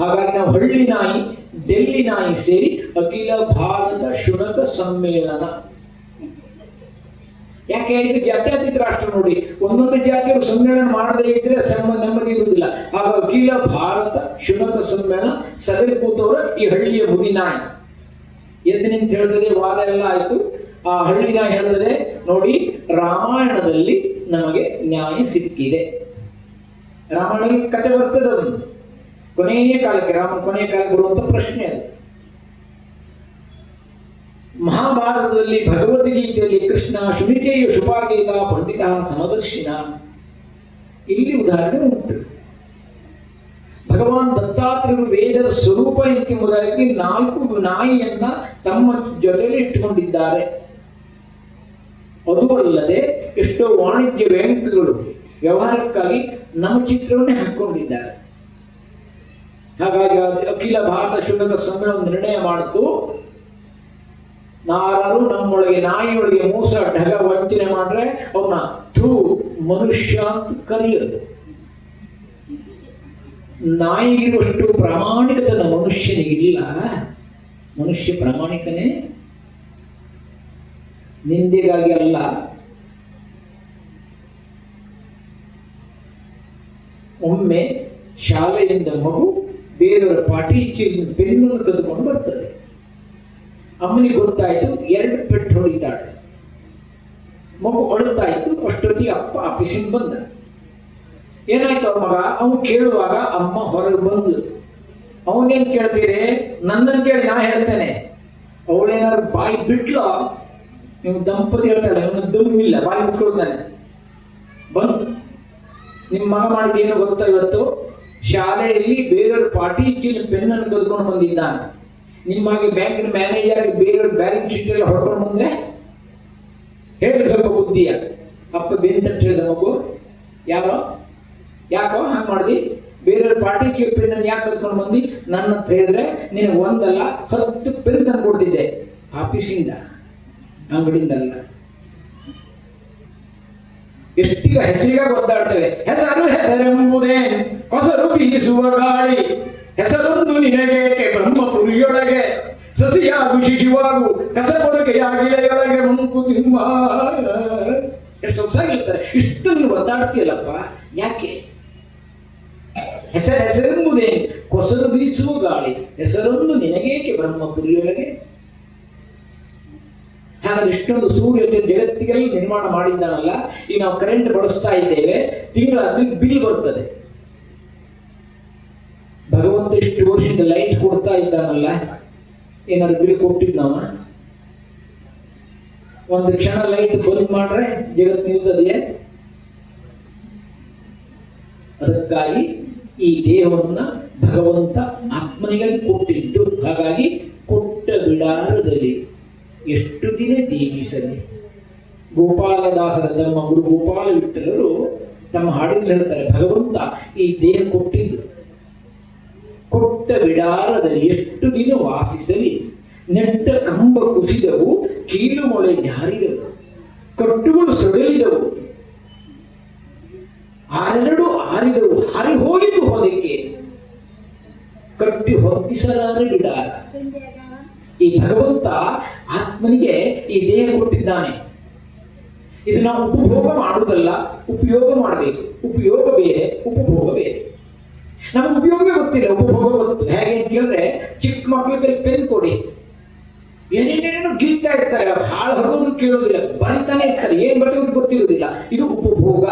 ಹಾಗಾಗಿ ನಾವು ಹಳ್ಳಿ ನಾಯಿ, ಡೆಲ್ಲಿ ನಾಯಿ ಸೇರಿ ಅಖಿಲ ಭಾರತ ಶುನಕ ಸಮ್ಮೇಳನ. ಯಾಕೆ ಇದು ಜಾತ್ಯತೀತ ರಾಷ್ಟ್ರ ನೋಡಿ, ಒಂದೊಂದು ಜಾತಿಯವರು ಸಮ್ಮೇಳನ ಮಾಡದೇ ಇದ್ರೆ ನೆಮ್ಮದಿ ಇರುವುದಿಲ್ಲ. ಆಗ ಅಖಿಲ ಭಾರತ ಶುನಕ ಸಮ್ಮೇಳನ ಸಭೆ ಕೂತವರ ಈ ಹಳ್ಳಿಯ ಮುದಿ ನಾಯಿ ಎದ್ದು ನಿಂತ ಹೇಳಿದ್ರೆ ವಾದ ಎಲ್ಲ ಆಯ್ತು. ಆ ಹಳ್ಳಿ ನಾಯಿ ಹೇಳಿದ್ರೆ, ನೋಡಿ ರಾಮಾಯಣದಲ್ಲಿ ನಮಗೆ ನ್ಯಾಯ ಸಿಕ್ಕಿದೆ. ರಾಮಾಯಣದಲ್ಲಿ ಕತೆ ಬರ್ತದೆ, ಅದನ್ನು ಕೊನೆಯ ಕಾಲಕ್ಕೆ ರಾಮನ ಕೊನೆಯ ಕಾಲಕ್ಕೆ ಬರುವಂತ ಪ್ರಶ್ನೆ ಅದು. ಮಹಾಭಾರತದಲ್ಲಿ ಭಗವದ್ಗೀತೆಯಲ್ಲಿ ಕೃಷ್ಣ ಶುನಿತೆಯು ಶುಭಾಗೀತ ಪಂಡಿತ ಸಮದರ್ಶಿನ, ಇಲ್ಲಿ ಉದಾಹರಣೆ ಉಂಟು. ಭಗವಾನ್ ದತ್ತಾತ್ರೇಯರು ವೇದದ ಸ್ವರೂಪ ಎಂಬುದಾಗಿ 4 ನಾಯಿಯನ್ನ ತಮ್ಮ ಜೊತೆಯಲ್ಲಿ ಇಟ್ಟುಕೊಂಡಿದ್ದಾರೆ. ಅದು ಅಲ್ಲದೆ ಎಷ್ಟೋ ವಾಣಿಜ್ಯ ಬ್ಯಾಂಕ್ಗಳು ವ್ಯವಹಾರಕ್ಕಾಗಿ ನಮ್ಮ ಚಿತ್ರವನ್ನೇ ಹಾಕೊಂಡಿದ್ದಾರೆ. ಹಾಗಾಗಿ ಅಖಿಲ ಭಾರತ ಶುನಕ ಸಮ್ಮೇಳನ ನಿರ್ಣಯ ಮಾಡಿತು, ನಾರು ನಮ್ಮೊಳಗೆ ನಾಯಿಯೊಳಗೆ ಮೋಸ ಢಗ ವಂಚನೆ ಮಾಡ್ರೆ ಅವನ್ನ ಮನುಷ್ಯ ಅಂತ ಕರೆಯೋದು. ನಾಯಿಗಿರುವಷ್ಟು ಪ್ರಾಮಾಣಿಕತನ ಮನುಷ್ಯನಿಗಿಲ್ಲ. ಮನುಷ್ಯ ಪ್ರಾಮಾಣಿಕನೇ, ನಿಂದೆಗಾಗಿ ಅಲ್ಲ. ಒಮ್ಮೆ ಶಾಲೆಯಿಂದ ಮಗು ಬೇರೆಯವರ ಪಾಟಿ ಚೀಲದ ಪೆನ್ನನ್ನು ಕದ್ಕೊಂಡು ಬರ್ತದೆ. ಅಮ್ಮನಿಗೆ ಗೊತ್ತಾಯ್ತು, 2 ಪೆಟ್ಟು ಹೊಡಿತಾಳೆ. ಮಗು ಅಳುತ್ತಾಯ್ತು. ಅಷ್ಟೊತ್ತಿಗೆ ಅಪ್ಪ ಆಫೀಸಿಂದ ಬಂದ. ಏನಾಯ್ತು ಅವ್ರ ಮಗ? ಅವನು ಕೇಳುವಾಗ ಅಮ್ಮ ಹೊರಗೆ ಬಂದು, ಅವನೇನ್ ಕೇಳ್ತೀರಿ? ನನ್ನನ್ನು ಕೇಳಿ ನಾ ಹೇಳ್ತೇನೆ. ಅವಳೇನಾದ್ರು ಬಾಯಿ ಬಿಟ್ಲೋ, ನೀವು ದಂಪತಿ ಹೇಳ್ತಾರೆ, ಅವನ ದಮ್ಮಿಲ್ಲ, ಬಾಯಿ ಬಿಟ್ಕೊಳ್ತಾನೆ. ಬಂದು, ನಿಮ್ಮ ಮಗ ಮಾಡಿದ ಏನು ಗೊತ್ತಾ? ಇವತ್ತು ಶಾಲೆಯಲ್ಲಿ ಬೇರೆಯವ್ರ ಪಾಟಿ ಚೀಲ ಪೆನ್ನನ್ನು ಕದ್ಕೊಂಡು ಬಂದಿದ್ದಾನೆ. ನಿಮ್ಮಾಗೆ ಬ್ಯಾಂಕಿನ ಮ್ಯಾನೇಜರ್ ಬೇರೆಯವ್ರ ಬ್ಯಾಲೆನ್ಸ್ ಶೀಟ್ ಎಲ್ಲ ಹೊಡ್ಕೊಂಡು ಬಂದ್ರೆ ಹೇಳಿ ಸ್ವಲ್ಪ ಬುದ್ಧಿಯ. ಅಪ್ಪ ಬೆಂತಟ್ಟು ಹೇಳಿದ ಮಗು, ಯಾಕೋ ಹಂಗೆ ಮಾಡಿದಿ? ಬೇರೆಯವ್ರ ಪಾಟಿ ಚೀಲ ಪೆನ್ನನ್ನು ಯಾಕೆ ಕದ್ಕೊಂಡು ಬಂದು ನನ್ನ ಅಂತ ಹೇಳಿದ್ರೆ ನೀನು 1 ಅಲ್ಲ 10 ಪೆನ್ ತಂದು ಕೊಡ್ತಿದ್ದೆ ಆಫೀಸಿಂದ, ಅಂಗಡಿಯಿಂದಲ್ಲ. ಎಷ್ಟೀಗ ಹೆಸರಿಗಾಗಿ ಒದ್ದಾಡ್ತೇವೆ. ಹೆಸರೆಂಬುದೇ ಕೊಸರು ಬೀಸುವ ಗಾಳಿ, ಹೆಸರೊಂದು ನಿನಗೇಕೆ ಬ್ರಹ್ಮಪುರಿಯೊಳಗೆ, ಸಸಿಯಾಗು ಶಿಶುವಾಗು ಕಸಪೊರಕೆಯಾಗಿಳೆಯೊಳಗೆ ಮಂಕು ತಿಮ್ಮ. ಎಷ್ಟು ಸೊಗಸಾಗಿರ್ತಾರೆ. ಇಷ್ಟನ್ನು ಒದ್ದಾಡ್ತೀಯಲ್ಲಪ್ಪ, ಯಾಕೆ? ಹೆಸರೆಂಬುದೇ ಕೊಸರು ಬೀಸುವ ಗಾಳಿ, ಹೆಸರೊಂದು ನಿನಗೇಕೆ ಬ್ರಹ್ಮಪುರಿಯೊಳಗೆ. ಹಾಗಾಗಿ ಇಷ್ಟೊಂದು ಸೂರ್ಯ ಜಗತ್ತಿಗೆಲ್ಲ ನಿರ್ಮಾಣ ಮಾಡಿದ್ದಾನಲ್ಲ. ಈಗ ನಾವು ಕರೆಂಟ್ ಬಳಸ್ತಾ ಇದ್ದೇವೆ, ತಿಂಗಳ ಬಿಲ್ ಬರ್ತದೆ. ಭಗವಂತ ಇಷ್ಟು ವರ್ಷದಿಂದ ಲೈಟ್ ಕೊಡ್ತಾ ಇದ್ದಾನಲ್ಲ, ಏನಾದ್ರು ಬಿಲ್ ಕೊಟ್ಟಿದ್ನವ? ಒಂದು ಕ್ಷಣ ಲೈಟ್ ಬಂದ್ ಮಾಡ್ರೆ ಜಗತ್ತು ನಿಲ್ತದೆಯೇ? ಅದಕ್ಕಾಗಿ ಈ ದೇಹವನ್ನ ಭಗವಂತ ಆತ್ಮನಿಗಾಗಿ ಕೊಟ್ಟಿದ್ದು. ಹಾಗಾಗಿ ಕೊಟ್ಟ ಬಿಡಾರದಲ್ಲಿ ಎಷ್ಟು ದಿನ ಜೀವಿಸಲಿ. ಗೋಪಾಲದಾಸರ ತಮ್ಮ ಗುರು ಗೋಪಾಲ ವಿಠಲರು ತಮ್ಮ ಹಾಡಿನಲ್ಲಿ ಹೇಳ್ತಾರೆ, ಭಗವಂತ ಈ ದೇಹ ಕೊಟ್ಟಿದ್ದು, ಕೊಟ್ಟ ಬಿಡಾರದಲ್ಲಿ ಎಷ್ಟು ದಿನ ವಾಸಿಸಲಿ. ನೆಟ್ಟ ಕಂಬ ಕುಸಿದವು, ಕೀಲು ಮೊಳೆ ಜಾರಿದವು, ಕಟ್ಟುಗಳು ಸಡಲಿದವು, ಆರೆರಡು ಆರಿದವು, ಹಾರಿ ಹೋಗಿದ್ದು ಹೋದಕ್ಕೆ, ಕಟ್ಟಿ ಹೊತ್ತಿಸಲಾರೆ ಬಿಡಾರ. ಈ ಭಗವಂತ ಆತ್ಮನಿಗೆ ಈ ದೇಹ ಕೊಟ್ಟಿದ್ದಾನೆ. ಇದು ನಾವು ಉಪಭೋಗ ಮಾಡುವುದಲ್ಲ, ಉಪಯೋಗ ಮಾಡಬೇಕು. ಉಪಯೋಗ ಬೇರೆ, ಉಪಭೋಗ ಬೇರೆ. ನಮ್ಗೆ ಉಪಯೋಗ ಗೊತ್ತಿಲ್ಲ, ಉಪಭೋಗ ಗೊತ್ತು. ಹೇಗೆ ಅಂತ ಕೇಳಿದ್ರೆ, ಚಿಕ್ಕ ಮಕ್ಕಳಿಗೆ ಪೆನ್ ಕೊಡಿ, ಏನೇನೇನೋ ಗೀಳ್ತಾ ಇರ್ತಾರೆ, ಹಾಳು ಹೊರಗೋದು ಕೇಳೋದಿಲ್ಲ, ಬರಿತಾನೆ ಇರ್ತಾರೆ, ಏನ್ ಬರೆಯೋದು ಗೊತ್ತಿರೋದಿಲ್ಲ. ಇದು ಉಪಭೋಗ.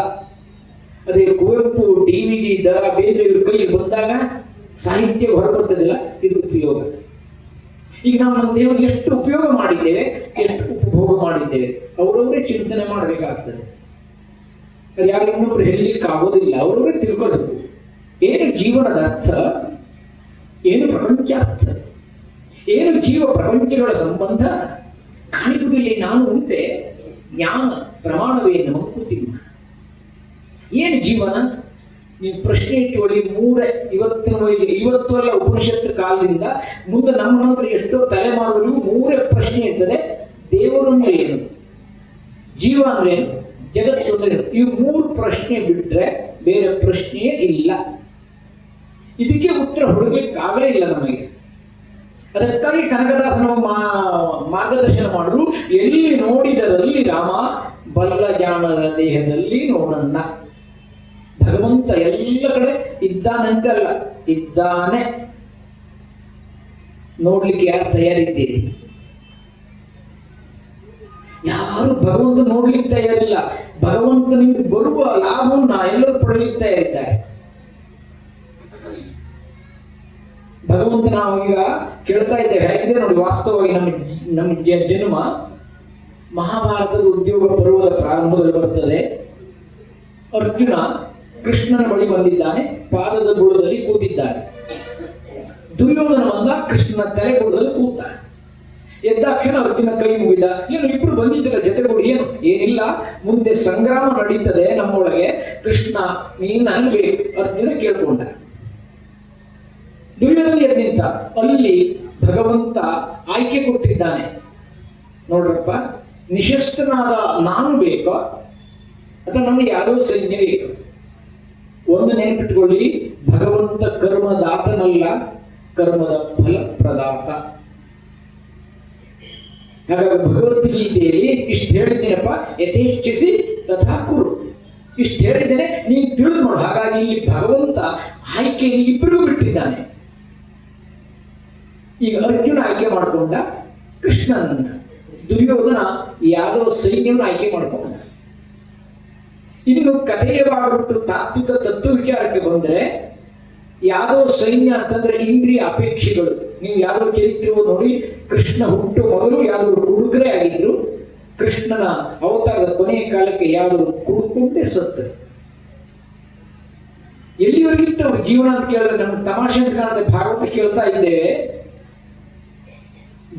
ಅದೇ ಕುವೆಂಪು, DVG, ದ ಬೇರೆ ಇವ್ರ ಕೈಯಲ್ಲಿ ಬಂದಾಗ ಸಾಹಿತ್ಯ ಹೊರಬರ್ತದಿಲ್ಲ, ಇದು ಉಪಯೋಗ. ಈಗ ನಾವು ನಮ್ಮ ದೇವರಿಗೆ ಎಷ್ಟು ಉಪಯೋಗ ಮಾಡಿದ್ದೇವೆ, ಎಷ್ಟು ಉಪಭೋಗ ಮಾಡಿದ್ದೇವೆ, ಅವರವರೇ ಚಿಂತನೆ ಮಾಡಬೇಕಾಗ್ತದೆ. ಅದು ಯಾರು ಇನ್ನೊಬ್ರು ಹೇಳಲಿಕ್ಕೆ ಆಗೋದಿಲ್ಲ, ಅವರವರೇ ತಿಳ್ಕೊಳ್ಬೇಕು. ಏನು ಜೀವನದ ಅರ್ಥ, ಏನು ಪ್ರಪಂಚಾರ್ಥ, ಏನು ಜೀವ ಪ್ರಪಂಚಗಳ ಸಂಬಂಧ ಕಾಣಿಸುವುದಿಲ್ಲ. ನಾನು ಉಂಟೆ ಜ್ಞಾನ ಪ್ರಮಾಣವೇನು ಮಂಕುತಿಮ್ಮ. ಏನು ಜೀವನ? ನೀವು ಪ್ರಶ್ನೆ ಇಟ್ಟುಕೊಳ್ಳಿ. ಮೂರೇ ಇವತ್ತು ಅಲ್ಲ, ಉಪನಿಷತ್ತು ಕಾಲದಿಂದ ಮುಂದೆ ನಮ್ಮ ನಂತರ ಎಷ್ಟೋ ತಲೆಮಾರುಗಳಿಗೂ ಮೂರೇ ಪ್ರಶ್ನೆ ಇರ್ತದೆ. ದೇವರು ಅಂದ್ರೆ ಏನು, ಜೀವ ಅಂದ್ರೆ ಏನು, ಜಗತ್ತು ಅಂದ್ರೆ ಏನು. ಇವು ಮೂರು ಪ್ರಶ್ನೆ ಬಿಟ್ರೆ ಬೇರೆ ಪ್ರಶ್ನೆಯೇ ಇಲ್ಲ. ಇದಕ್ಕೆ ಉತ್ತರ ಹುಡುಕ್ಲಿಕ್ಕಾಗಲೇ ಇಲ್ಲ ನಮಗೆ. ಅದಕ್ಕಾಗಿ ಕನಕದಾಸನ ಮಾರ್ಗದರ್ಶನ ಮಾಡಿದ್ರು. ಎಲ್ಲಿ ನೋಡಿದರಲ್ಲಿ ರಾಮ, ಬಲ್ಲ ಜಾಣದ ದೇಹದಲ್ಲಿ ನೋಡಣ್ಣ. ಭಗವಂತ ಎಲ್ಲ ಕಡೆ ಇದ್ದಾನಂತೆ ಅಲ್ಲ, ಇದ್ದಾನೆ. ನೋಡ್ಲಿಕ್ಕೆ ಯಾರು ತಯಾರಿದ್ದೀರಿ? ಯಾರು ಭಗವಂತ ನೋಡ್ಲಿಕ್ಕೆ ತಯಾರಿಲ್ಲ. ಭಗವಂತನಿಂದ ಬರುವ ಲಾಭವನ್ನ ಎಲ್ಲರೂ ಪಡೆಯಲಿಕ್ಕೆ ತಯಾರಿದ್ದಾರೆ. ಭಗವಂತ ನಾವು ಈಗ ಕೇಳ್ತಾ ಇದ್ದೇವೆ, ಹೇಗಿದೆ ನೋಡಿ. ವಾಸ್ತವವಾಗಿ ನಮ್ಮ ಜನ್ಮ ಮಹಾಭಾರತದ ಉದ್ಯೋಗ ಪರ್ವದ ಪ್ರಾರಂಭದಲ್ಲಿ ಬರ್ತದೆ. ಅರ್ಜುನ ಕೃಷ್ಣನ ಬಳಿ ಬಂದಿದ್ದಾನೆ, ಪಾದದ ಬುಡದಲ್ಲಿ ಕೂತಿದ್ದಾನೆ. ದುರ್ಯೋಧನ ಬಂದ, ಕೃಷ್ಣನ ತಲೆ ಬುಡದಲ್ಲಿ ಕೂತಾನೆ. ಎದ್ದಾಕ್ಷಣ ಅರ್ಜುನ ಕೈ ಮುಗಿದ. ಏನು ಇಬ್ರು ಬಂದಿದ್ದಲ್ಲ ಜೊತೆಗೂಡಿ? ಏನು ಏನಿಲ್ಲ, ಮುಂದೆ ಸಂಗ್ರಾಮ ನಡೀತದೆ ನಮ್ಮೊಳಗೆ, ಕೃಷ್ಣ ನೀನು ಅನ್ಬೇಕು. ಅರ್ಜುನ ಕೇಳ್ಕೊಂಡ. ದುರ್ಯೋಧನ ಎದ್ದು ನಿಂತ. ಅಲ್ಲಿ ಭಗವಂತ ಆಯ್ಕೆ ಕೊಟ್ಟಿದ್ದಾನೆ. ನೋಡ್ರಪ್ಪ, ನಿಶಸ್ತ್ರನಾದ ನಾನು ಬೇಕೋ ಅಥವಾ ನನಗೆ ಯಾವುದೋ ಸೈನ್ಯ ಬೇಕು? ಒಂದು ನೆನಪಿಟ್ಕೊಳ್ಳಿ, ಭಗವಂತ ಕರ್ಮದಾತನಲ್ಲ, ಕರ್ಮದ ಫಲ ಪ್ರದಾತ. ಹಾಗಾಗಿ ಭಗವದ್ಗೀತೆಯಲ್ಲಿ ಇಷ್ಟು ಹೇಳಿದ್ದೇನಪ್ಪ, ಯಥೇಚ್ಛಿಸಿ ತಥಾ ಕುರು, ಇಷ್ಟು ಹೇಳಿದ್ದೇನೆ, ನೀನು ತಿಳಿದು ನೋಡು. ಹಾಗಾಗಿ ಇಲ್ಲಿ ಭಗವಂತ ಆಯ್ಕೆಯನ್ನು ಇಬ್ಬರಿಗೂ ಬಿಟ್ಟಿದ್ದಾನೆ. ಈಗ ಅರ್ಜುನ ಆಯ್ಕೆ ಮಾಡಿಕೊಂಡ ಕೃಷ್ಣನನ್ನ, ದುರ್ಯೋಧನ ಯಾವುದೋ ಸೈನ್ಯವನ್ನು ಆಯ್ಕೆ ಮಾಡಿಕೊಂಡ. ಇನ್ನು ಕಥೆಯ ಭಾಗಬಿಟ್ಟು ತಾತ್ವಿಕ ತತ್ವ ವಿಚಾರಕ್ಕೆ ಬಂದರೆ, ಯಾವುದೋ ಸೈನ್ಯ ಅಂತಂದ್ರೆ ಇಂದ್ರಿಯ ಅಪೇಕ್ಷೆಗಳು. ನೀವು ಯಾವುದೋ ಚರಿತ್ರೆ ನೋಡಿ, ಕೃಷ್ಣ ಹುಟ್ಟು ಮೊದಲು ಯಾವುದೋ ಹುಡುಗರೇ ಆಗಿದ್ರು, ಕೃಷ್ಣನ ಅವತಾರದ ಕೊನೆಯ ಕಾಲಕ್ಕೆ ಯಾವುದೋ ಕುಡುಕುಂಟೆ ಸತ್ತರು. ಎಲ್ಲಿವರೆಗಿತ್ತು ಅವ್ರ ಜೀವನ ಅಂತ ಕೇಳಿದ್ರೆ ನಮ್ಗೆ ತಮಾಷೆ ಅಂತ ಕಾಣುತ್ತೆ. ಭಾಗವತ ಕೇಳ್ತಾ ಇದ್ದೇವೆ,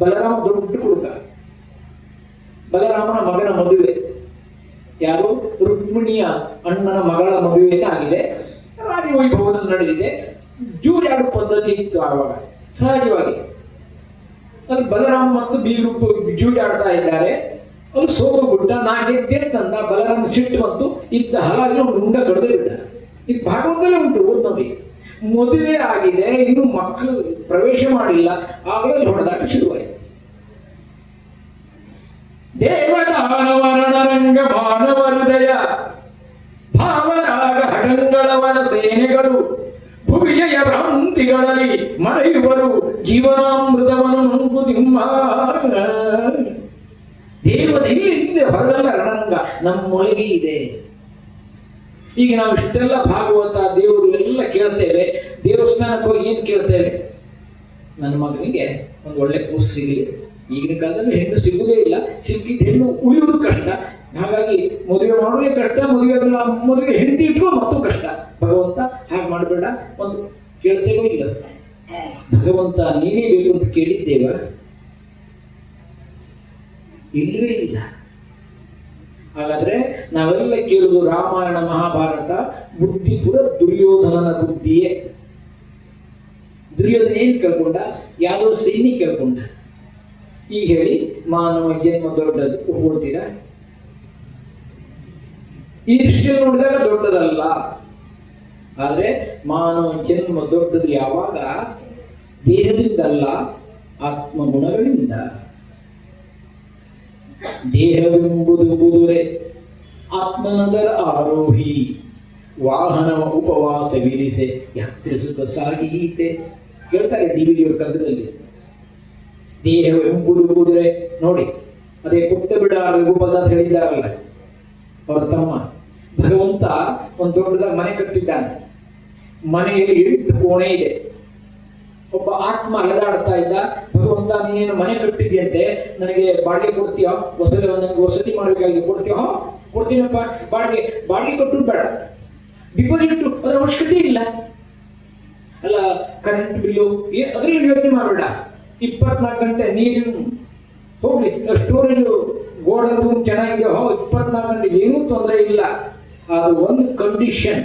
ಬಲರಾಮ ದೊಡ್ಡ ಕುಡುಕ, ಬಲರಾಮನ ಮಗನ ಮದುವೆ, ಯಾರು ರುಕ್ಮಿಣಿಯ ಅಣ್ಣನ ಮಗಳ ಮದುವೆ ಆಗಿದೆ, ರಾಜವೈಭವದಲ್ಲಿ ನಡೆದಿದೆ. ಜೂಜಾಡು ಪದ್ಧತಿ ಇತ್ತು ಆವಾಗ ಸಹಜವಾಗಿ. ಅಲ್ಲಿ ಬಲರಾಮ ಮತ್ತು ಬೀರು ಜೂಜಾಡ್ತಾ ಇದ್ದಾರೆ. ಅದು ಸೋಲುಗುಡ್ಡ, ನಾ ಗೆದ್ದೆ ತಂದ. ಬಲರಾಮ ಸಿಟ್ಟು ಬಂತು, ಇದ್ದ ಹಲಾಗಿ ಉಂಡ ಕಡ್ದೇ ಬಿಟ್ಟ. ಇದು ಭಾಗವತದಲ್ಲೇ ಉಂಟು, ಓದ್ ನೋಡಿ. ಮದುವೆ ಆಗಿದೆ, ಇನ್ನು ಮಕ್ಕಳು ಪ್ರವೇಶ ಮಾಡಿಲ್ಲ, ಆಗಲೇ ಹೊಡೆದಾಟ ಶುರುವಾಯಿತು. ದೇವದಾನವರಣರಂಗ ಮಾನವ ಹೃದಯ ಭಾವರಾಗ ಹಠಂಗಳವರ ಸೇನೆಗಳು ಭುವಿಜಯ ಭ್ರಾಂತಿಗಳಲ್ಲಿ ಮರೆಯುವರು ಜೀವನಾಮೃತವನ್ನು ಮಂಕುತಿಮ್ಮ. ದೇವದ ಇಲ್ಲಿ ಹೊರಗಲ್ಲ ರಣರಂಗ ನಮ್ಮೊಳಗೆ ಇದೆ. ಈಗ ನಾವು ಇಷ್ಟೆಲ್ಲ ಭಾಗವತ ದೇವರು ಎಲ್ಲ ಕೇಳ್ತೇವೆ. ದೇವಸ್ಥಾನಕ್ಕೆ ಹೋಗಿ ಏನ್ ಕೇಳ್ತೇವೆ? ನನ್ನ ಮಗನಿಗೆ ಒಂದು ಒಳ್ಳೆ ಕೂಸು ಸಿಗಲಿ. ಈಗಿನ ಕಾಲದಲ್ಲಿ ಹೆಣ್ಣು ಸಿಗುವುದೇ ಇಲ್ಲ, ಸಿಕ್ಕಿದ ಹೆಣ್ಣು ಉಳಿಯುವುದು ಕಷ್ಟ. ಹಾಗಾಗಿ ಮದುವೆ ಮಾಡೋದೇ ಕಷ್ಟ, ಮದುವೆ ಹೆಂಡತಿ ಇಟ್ಟರು ಮತ್ತು ಕಷ್ಟ. ಭಗವಂತ ಹಾಗೆ ಮಾಡಬೇಡ ಒಂದು ಕೇಳ್ತೇವೋ ಇಲ್ಲ? ಭಗವಂತ ನೀನೇ ಬೇಕು ಅಂತ ಕೇಳಿದ್ದೇವ? ಇಲ್ಲವೇ ಇಲ್ಲ. ಹಾಗಾದ್ರೆ ನಾವೆಲ್ಲ ಕೇಳುವುದು ರಾಮಾಯಣ ಮಹಾಭಾರತ ಬುದ್ಧಿಪುರ ದುರ್ಯೋಧನನ ಬುದ್ಧಿಯೇ. ದುರ್ಯೋಧನ ಏನ್ ಕೇಳ್ಕೊಂಡ? ಯಾವುದೋ ಸೈನಿಕ ಕೇಳ್ಕೊಂಡ. ಈಗ ಹೇಳಿ, ಮಾನವ ಜನ್ಮ ದೊಡ್ಡದು ಒಪ್ಕೊಳ್ತೀರಾ? ಈ ದೃಷ್ಟಿಯಲ್ಲಿ ನೋಡಿದಾಗ ದೊಡ್ಡದಲ್ಲ. ಆದ್ರೆ ಮಾನವ ಜನ್ಮ ದೊಡ್ಡದು ಯಾವಾಗ? ದೇಹದಿಂದಲ್ಲ, ಆತ್ಮಗುಣಗಳಿಂದ. ದೇಹವೆಂಬುದು ಕುದುರೆ ಆತ್ಮನದರ ಆರೋಹಿ ವಾಹನವ ಉಪವಾಸವಿರಿಸೆ ಯಾತ್ರೆ ಸುಖ ಸಾಗೀತೆ ಹೇಳ್ತಾರೆ ಡಿವಿಡಿಯವ್ರ ಕಗ್ಗದಲ್ಲಿ. ದೇಹವೆಂಬುದು ಕುದುರೆ ನೋಡಿ, ಅದೇ ಪುಟ್ಟ ಬಿಡ ರಘುಪದ ಅಂತ ಹೇಳಿದ್ದಾರಲ್ಲ ಅವರ ತಮ್ಮ. ಭಗವಂತ ಒಂದು ದೊಡ್ಡದಾಗಿ ಮನೆ ಕಟ್ಟಿದ್ದಾನೆ. ಮನೆಯಲ್ಲಿ 8 ಕೋಣೆ ಇದೆ. ಒಬ್ಬ ಆತ್ಮ ಅಲೆದಾಡ್ತಾ ಇದ್ದ, ಭಗವಂತ ನೀನೇನು ಮನೆ ಕಟ್ಟಿದ್ಯಂತೆ, ನನಗೆ ಬಾಡಿಗೆ ಕೊಡ್ತೀಯ, ನನಗೆ ವಸತಿ ಮಾಡಬೇಕಾಗಿ ಕೊಡ್ತೀಯ? ಕೊಡ್ತೀನಪ್ಪ. ಬಾಡಿಗೆ ಕೊಟ್ಟರು ಬೇಡ, ಡಿಪಾಸಿಟ್ ಅದರ ಅವಶ್ಯಕತೆ ಇಲ್ಲ. ಅಲ್ಲ, ಕರೆಂಟ್ ಬಿಲ್ಲು ಅದ್ರಲ್ಲಿ ಯೋಚನೆ ಮಾಡಬೇಡ, 24 ಗಂಟೆ ನೀರು ಹೋಗ್ಲಿ, ಸ್ಟೋರೇಜ್ ಗೋಡನ್ ರೂಮ್ ಚೆನ್ನಾಗಿದೆ, 24 ಗಂಟೆ ಏನೂ ತೊಂದರೆ ಇಲ್ಲ. ಅದು ಒಂದು ಕಂಡೀಷನ್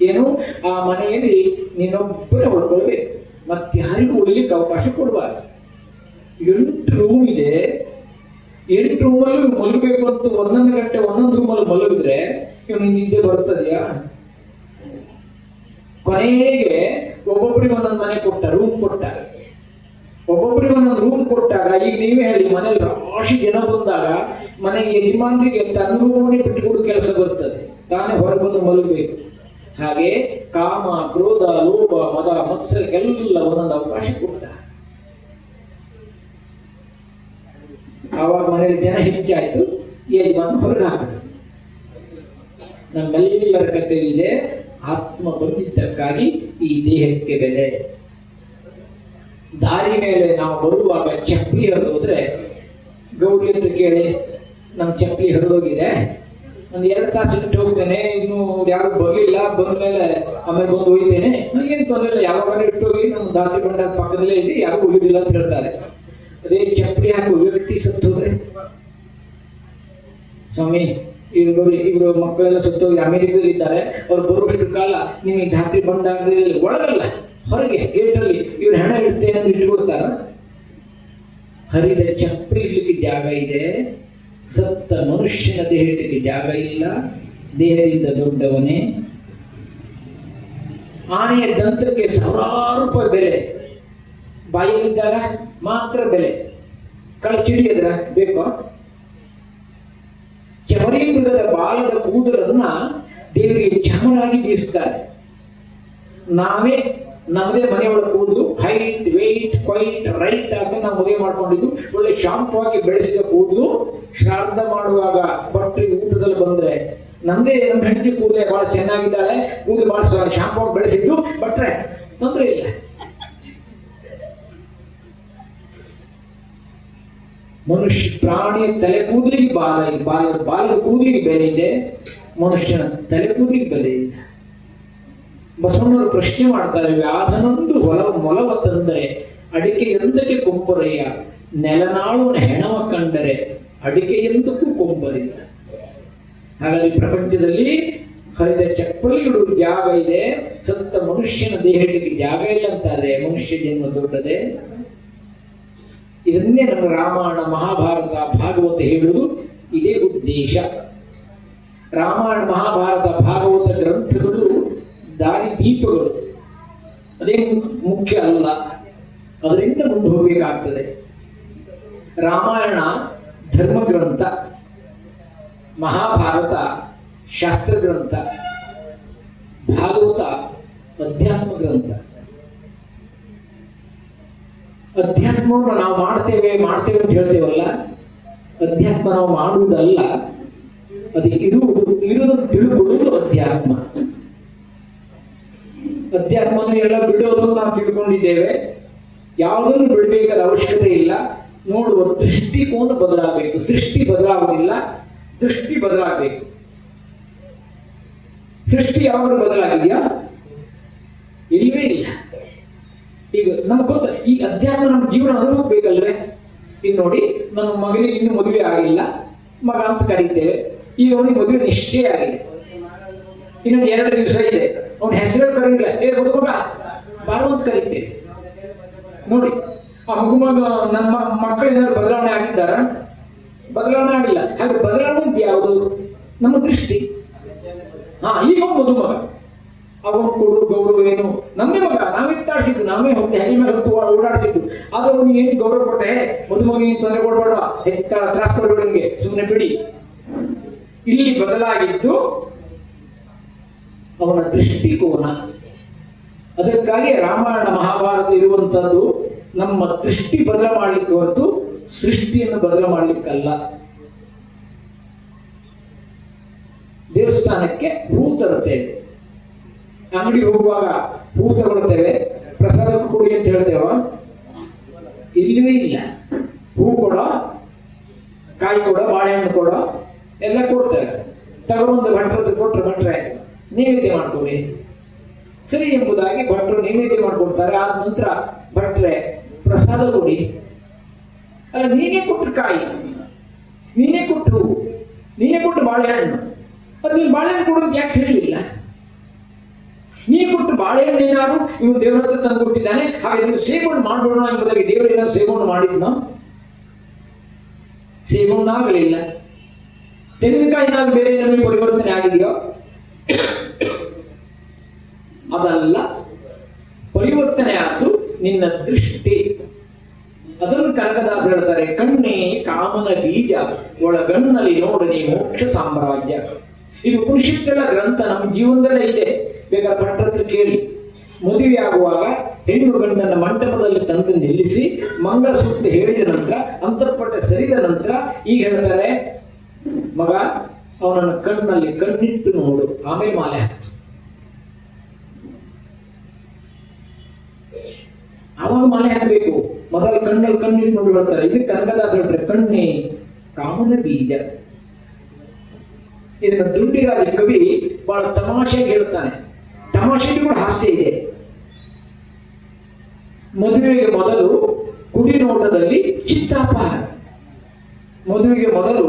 ಏನು, ಆ ಮನೆಯಲ್ಲಿ ನೀನೊಬ್ಬರೇ ಉಳ್ಕೊಳ್ಬೇಕು, ಮತ್ತೆ ಯಾರಿಗೂ ಉಳಿಲಿಕ್ಕೆ ಅವಕಾಶ ಕೊಡಬಾರ್ದು. 8 ರೂಮ್ ಇದೆ, 8 ರೂಮಲ್ಲಿ ಮಲಗಬೇಕು ಅಂತ 11 ಗಂಟೆ ಒಂದೊಂದು ರೂಮಲ್ಲಿ ಮಲಗಿದ್ರೆ ಇವನು ನಿದ್ದೆ ಬರ್ತದೆಯಾ? ಕೊನೆಗೆ ಒಬ್ಬೊಬ್ಬರಿಗೆ ಒಂದೊಂದು ಮನೆ ಕೊಟ್ಟ, ರೂಮ್ ಕೊಟ್ಟ. ಒಬ್ಬೊಬ್ಬರಿಗೆ ಒಂದೊಂದು ರೂಮ್ ಕೊಟ್ಟಾಗ, ಈಗ ನೀವೇ ಹೇಳಿ, ಮನೇಲಿ ರಾಶಿ ಜನ ಬಂದಾಗ ಮನೆಗೆ ಯಜಮಾನರಿಗೆ ತನ್ನ ರೂಮನ್ನೇ ಬಿಟ್ಟುಕೊಡು ಕೆಲಸ ಬರ್ತದೆ, ತಾನೇ ಹೊರಗೆ ಬಂದು ಮಲಗಬೇಕು. ಹಾಗೆ ಕಾಮ, ಕ್ರೋಧ, ಲೋಭ, ಮದ, ಮತ್ಸರಕ್ಕೆಲ್ಲ ಒಂದೊಂದು ಅವಕಾಶ ಕೊಟ್ಟ. ಆವಾಗ ಮನೆಯಲ್ಲಿ ಜನ ಹೆಚ್ಚಾಯ್ತು, ಯಜಮಾನ ಹೊರಗೆ ಹಾಕಿದ್ರು. ನಮ್ಮೆಲ್ಲರ ಕಥೆಯಿದೆ, ಆತ್ಮ ಬಂದಿದ್ದಕ್ಕಾಗಿ ಈ ದೇಹಕ್ಕೆ ಬೆಲೆ. ದಾರಿ ಮೇಲೆ ನಾವು ಬರುವಾಗ ಚಪ್ಪಲಿ ಹರಿದೋದ್ರೆ ಗೌರಿ ಅಂತ ಕೇಳಿ, ನಮ್ಮ ಚಪ್ಪಲಿ ಹರಿದೋಗಿದೆ, ಒಂದು 2 ತಾಸು ಇಟ್ಟು ಹೋಗ್ತೇನೆ, ಇನ್ನು ಯಾರು ಬರಲಿಲ್ಲ, ಬಂದ್ಮೇಲೆ ಆಮೇಲೆ ಬಂದು ಒಯ್ತೇನೆ, ಏನು ತೊಂದರೆ ಇಲ್ಲ, ಯಾವಾಗ ಇಟ್ಟು ಹೋಗಿ ನಮ್ಮ ದಾತಿ ಬಂಡ ಪಕ್ಕದಲ್ಲೇ ಇದೆ, ಯಾರು ಒಯ್ದಿಲ್ಲ ಅಂತ ಹೇಳ್ತಾರೆ. ಅದೇ ಚಪ್ಪಲಿ ಹಾಕುವ ವ್ಯಕ್ತಿ ಸತ್ತು ಹೋದ್ರೆ, ಸ್ವಾಮಿ ಇವರು ಮಕ್ಕಳೆಲ್ಲ ಸುತ್ತೋಗಿ ಅಮೆರಿಕದಲ್ಲಿ ಇದ್ದಾರೆ, ಅವ್ರು ಬರುವಷ್ಟು ಕಾಲ ನಿಮಗೆ ಧಾತ್ರಿ ಬಂಡಾರದಲ್ಲಿ ಒಳಗಲ್ಲ, ಹೊರಗೆ ಗೇಟಲ್ಲಿ ಇವ್ರು ಹಣ ಇಡ್ತೇನೆ ಅಂತ ಇಟ್ಕೊಳ್ತಾರ. ಹರಿದ ಚಪ್ಪಲಿ ಇಡ್ಲಿಕ್ಕೆ ಜಾಗ ಇದೆ, ಸತ್ತ ಮನುಷ್ಯನ ದೇಹಕ್ಕೆ ಜಾಗ ಇಲ್ಲ. ದೇಹದಿಂದ ದೊಡ್ಡವನೇ. ಆನೆಯ ದಂತಕ್ಕೆ ಸಾವಿರಾರು ರೂಪಾಯಿ ಬೆಲೆ, ಬಾಯಿಯಲ್ಲಿದ್ದಾಗ ಮಾತ್ರ ಬೆಲೆ, ಕಳಚಿಡಿಯದ್ರ ಬೇಕೋ? ಚಮರಿ ಮೃಗದ ಬಾಲದ ಕೂದಲನ್ನ ದೇವರಿಗೆ ಚಮರಾಗಿ ಬೀಸ್ತಾರೆ. ನಮ್ಮದೇ ಮನೆಯೊಳಗೆ ಕೂದಲು ಹೈಟ್, ವೆಯ್ಟ್, ಕ್ವೈಟ್, ರೈಟ್ ಆಗ ನಾವು ಮದುವೆ ಮಾಡ್ಕೊಂಡಿದ್ದು, ಒಳ್ಳೆ ಶಾಂಪು ಆಗಿ ಬೆಳೆಸಿದ ಕೂದಲು ಶ್ರಾದ್ದ ಮಾಡುವಾಗ ಭಟ್ರಿ ಊಟದಲ್ಲಿ ಬಂದ್ರೆ ನಮ್ದೇ ನಮ್ಮ ಹೆಂಡತಿ ಕೂದಲೇ ಬಹಳ ಚೆನ್ನಾಗಿದ್ದಾಳೆ, ಕೂದಲು ಬಹಳ ಶಾಂಪು ಆಗಿ ಬೆಳೆಸಿದ್ದು ಭಟ್ರೆ ತೊಂದರೆ ಇಲ್ಲ. ಮನುಷ್ಯ ಪ್ರಾಣಿಯ ತಲೆ ಕೂದಲಿಗೆ ಬಾಲದ ಕೂದಲಿಗೆ ಬೆಲೆ ಇದೆ, ಮನುಷ್ಯನ ತಲೆ ಕೂದಲಿಗೆ ಬೆಲೆ ಇಲ್ಲ. ಬಸವಣ್ಣವರು ಪ್ರಶ್ನೆ ಮಾಡ್ತಾರೆ, ವ್ಯಾಧನೊಂದು ಮೊಲವ ತಂದರೆ ಅಡಿಕೆ ಎಂದಕ್ಕೆ ಕೊಂಬರಯ್ಯ, ನೆಲನಾಳುವನ ಹೆಣವ ಕಂಡರೆ ಅಡಿಕೆ ಎಂದಕ್ಕೂ ಕೊಂಬರಿಲ್ಲ. ಹಾಗಾಗಿ ಪ್ರಪಂಚದಲ್ಲಿ ಹರಿದ ಚಪ್ಪಲಿಗಳು ಜಾಗ ಇದೆ, ಸತ್ತ ಮನುಷ್ಯನ ದೇಹಕ್ಕೆ ಜಾಗ ಇಲ್ಲ ಅಂತಾರೆ. ಮನುಷ್ಯ ಜನ್ಮ ದೊಡ್ಡದೆ. ಇದನ್ನೇ ನಮ್ಮ ರಾಮಾಯಣ, ಮಹಾಭಾರತ, ಭಾಗವತ ಹೇಳುವುದು ಇದೇ ಉದ್ದೇಶ. ರಾಮಾಯಣ, ಮಹಾಭಾರತ, ಭಾಗವತ ಗ್ರಂಥಗಳು ದಾರಿ ದೀಪಗಳು, ಅದೇ ಮುಖ್ಯ ಅಲ್ಲ, ಅದರಿಂದ ಮುಂದೆ ಹೋಗಬೇಕಾಗ್ತದೆ. ರಾಮಾಯಣ ಧರ್ಮ ಗ್ರಂಥ, ಮಹಾಭಾರತ ಶಾಸ್ತ್ರ ಗ್ರಂಥ, ಭಾಗವತ ಅಧ್ಯಾತ್ಮ ಗ್ರಂಥ. ಅಧ್ಯಾತ್ಮವನ್ನು ನಾವು ಮಾಡ್ತೇವೆ ಅಂತ ಹೇಳ್ತೇವಲ್ಲ, ಅಧ್ಯಾತ್ಮ ನಾವು ಮಾಡುವುದಲ್ಲ, ಅದು ಇರುವುದು ತಿಳ್ಕೊಳ್ಳುವುದು ಅಧ್ಯಾತ್ಮ. ಅಧ್ಯಾತ್ಮವನ್ನು ಎಲ್ಲ ಬಿಡೋದು ನಾವು ತಿಳ್ಕೊಂಡಿದ್ದೇವೆ. ಯಾವುದನ್ನು ಬಿಡಬೇಕಾದ ಅವಶ್ಯಕತೆ ಇಲ್ಲ. ನೋಡುವ ದೃಷ್ಟಿಕೋನ ಬದಲಾಗಬೇಕು. ಸೃಷ್ಟಿ ಬದಲಾಗುವುದಿಲ್ಲ, ದೃಷ್ಟಿ ಬದಲಾಗಬೇಕು. ಸೃಷ್ಟಿ ಯಾವಾಗ ಬದಲಾಗಿದೆಯಾ? ಇಲ್ಲವೇ ಇಲ್ಲ. ಈಗ ನಮ್ಗೆ ಗೊತ್ತ, ಈ ಅಧ್ಯಾತ್ಮ ನಮ್ಮ ಜೀವನ ಅನುಭವಿಸಬೇಕಲ್ವೇ? ಈಗ ನೋಡಿ, ನಮ್ಮ ಮಗನಿಗೆ ಇನ್ನೂ ಮದುವೆ ಆಗಿಲ್ಲ, ಮಗ ಅಂತ ಕರೀತೇವೆ. ಈಗ ಅವನಿಗೆ ಮದುವೆ ನಿಶ್ಚಯ ಆಗಿದೆ, ಇನ್ನೊಂದು 2 ದಿವಸ ಇದೆ, ಅವನ ಹೆಸರು ಕರೀಲ್ಲ, ಹುಡುಗ ಬಾರು ಅಂತ ಕರೀತೇವೆ. ನೋಡಿ, ಆ ಮಗ ನಮ್ಮ ಮಕ್ಕಳು ಏನಾದ್ರು ಬದಲಾವಣೆ ಆಗಿದ್ದಾರ? ಬದಲಾವಣೆ ಆಗಿಲ್ಲ. ಹಾಗೆ ಬದಲಾವಣೆ ಯಾವುದು? ನಮ್ಮ ದೃಷ್ಟಿ. ಈಗ ಮದುಮಗ, ಅವನು ಕೊಡು ಗೌರವ ಏನು? ನಮ್ಮೇ ಮಗ, ನಾವೇ ತಾಡಿಸಿದ್ದು, ನಾವೇ ಹೋಗ್ತೆ ಹೆಣ್ಣು ಮೇಲೆ ಹೊತ್ತು ಓಡಾಡಿಸಿದ್ದು. ಆದ್ರೆ ಅವನಿಗೆ ಏನು ಗೌರವ ಕೊಟ್ಟೆ? ಮದುಮಗ ಏನು ತೊಂದರೆ ಕೊಡಬೇಡ, ತ್ರಾಸ ಕೊಡಬೇಡ, ಸುಮ್ಮನೆ ಬಿಡಿ. ಇಲ್ಲಿ ಬದಲಾಗಿದ್ದು ಅವನ ದೃಷ್ಟಿಕೋನ. ಅದಕ್ಕಾಗಿ ರಾಮಾಯಣ ಮಹಾಭಾರತ ಇರುವಂತದ್ದು ನಮ್ಮ ದೃಷ್ಟಿ ಬದಲ ಮಾಡಲಿಕ್ಕೆ ಹೊರತು ಸೃಷ್ಟಿಯನ್ನು ಬದಲ ಮಾಡಲಿಕ್ಕಲ್ಲ. ದೇವಸ್ಥಾನಕ್ಕೆ ಹೂ ತರುತ್ತೇವೆ, ಅಂಗಡಿ ಹೋಗುವಾಗ ಹೂ ತಗೊಳ್ತೇವೆ, ಪ್ರಸಾದಕ್ಕೆ ಕೊಡಿ ಅಂತ ಹೇಳ್ತೇವ? ಇಲ್ಲವೇ ಇಲ್ಲ. ಹೂ ಕೊಡೋ, ಕಾಯಿ ಕೊಡೋ, ಬಾಳೆಹಣ್ಣು ಕೊಡೋ ಎಲ್ಲ ಕೊಡ್ತೇವೆ. ತಗೊಂಡು ಭಟ್ರದ್ದು ಕೊಟ್ಟರೆ ಭಟ್ರೆ ನೈವೇದ್ಯ ಮಾಡ್ಕೊಳ್ಳಿ ಸರಿ ಎಂಬುದಾಗಿ ಭಟ್ರು ನೈವೇದ್ಯ ಮಾಡ್ಕೊಡ್ತಾರೆ. ಆದ ನಂತರ ಭಟ್ರೆ ಪ್ರಸಾದ ಕೊಡಿ. ಅಲ್ಲ, ನೀನೇ ಕೊಟ್ಟು ಕಾಯಿ, ನೀನೇ ಕೊಟ್ಟು ಹೂ, ನೀನೇ ಕೊಟ್ಟು ಬಾಳೆಹಣ್ಣು, ಅದು ನೀನು ಬಾಳೆಹಣ್ಣು ಕೊಡೋದು ಯಾಕೆ ಹೇಳಲಿಲ್ಲ? ನೀನು ಕೊಟ್ಟು ಬಾಳೆಹಣ್ಣು ಏನಾದ್ರು ಇವನು ದೇವರ ಹತ್ರ ತಂದು ಕೊಟ್ಟಿದ್ದಾನೆ, ಹಾಗೆ ನೀವು ಸೇವನೆ ಮಾಡಬೇಡ ಎಂಬುದಾಗಿ ದೇವರು ಏನಾದ್ರು ಸೇವನೆ ಮಾಡಿದ್ನೋ? ಸೇವನೆ ಆಗಲಿಲ್ಲ. ತೆಂಗಿನಕಾಯಿ ಏನಾದ್ರು ಬೇರೆ ಏನಾದ್ರು ಪರಿವರ್ತನೆ ಆಗಿದೆಯೋ? ಅದಲ್ಲ, ಪರಿವರ್ತನೆ ಆದ್ದು ನಿನ್ನ ದೃಷ್ಟಿ. ಅದನ್ನು ಕನಕದಾಸ ಹೇಳ್ತಾರೆ, ಕಣ್ಣೇ ಕಾಮನ ಬೀಜ ಒಳಗಣ್ಣಲ್ಲಿ ನೋಡನಿ ಮೋಕ್ಷ ಸಾಮ್ರಾಜ್ಯ. ಇದು ಉಪನಿಷತ್ತೆಲ್ಲ ಗ್ರಂಥ ನಮ್ಮ ಜೀವನದಲ್ಲೇ ಇದೆ. ಬೇಕಾದ ಭಟ್ರತ್ರ ಕೇಳಿ. ಮದುವೆ ಆಗುವಾಗ ಹೆಣ್ಣು ಗಂಡನ ಮಂಟಪದಲ್ಲಿ ತಂದು ನಿಲ್ಲಿಸಿ ಮಂಗಳಸೂತ್ರ ಹೇಳಿದ ನಂತರ, ಅಂತಃಪಟ್ಟ ಸರಿದ ನಂತರ ಈಗ ಹೇಳ್ತಾರೆ, ಮಗ ಅವನನ್ನು ಕಣ್ಣಲ್ಲಿ ಕಣ್ಣಿಟ್ಟು ನೋಡು, ಆಮೇಲೆ ಮಾಲೆ ಹಾಕ್ತು. ಆವಾಗ ಮಾಲೆ ಹಾಕಬೇಕು. ಮೊದಲು ಕಣ್ಣಲ್ಲಿ ಕಣ್ಣಿಟ್ಟು ನೋಡಿ ಹೇಳ್ತಾರೆ. ಇದು ಕನಕದಾಸ ಹೇಳ್ತಾರೆ, ಕಣ್ಣೇ ಕಾಮನ ಬೀಜ. ಇದನ್ನ ದುಂಡಿರಾಜ ಕವಿ ಬಹಳ ತಮಾಷೆಯಾಗಿ ಹೇಳ್ತಾನೆ. ತಮಾಷೆಗೂ ಕೂಡ ಹಾಸ್ಯ ಇದೆ. ಮದುವೆಗೆ ಮೊದಲು ಕುಡಿ ನೋಟದಲ್ಲಿ ಚಿತ್ತಾಪಹಾರ, ಮದುವೆಗೆ ಮೊದಲು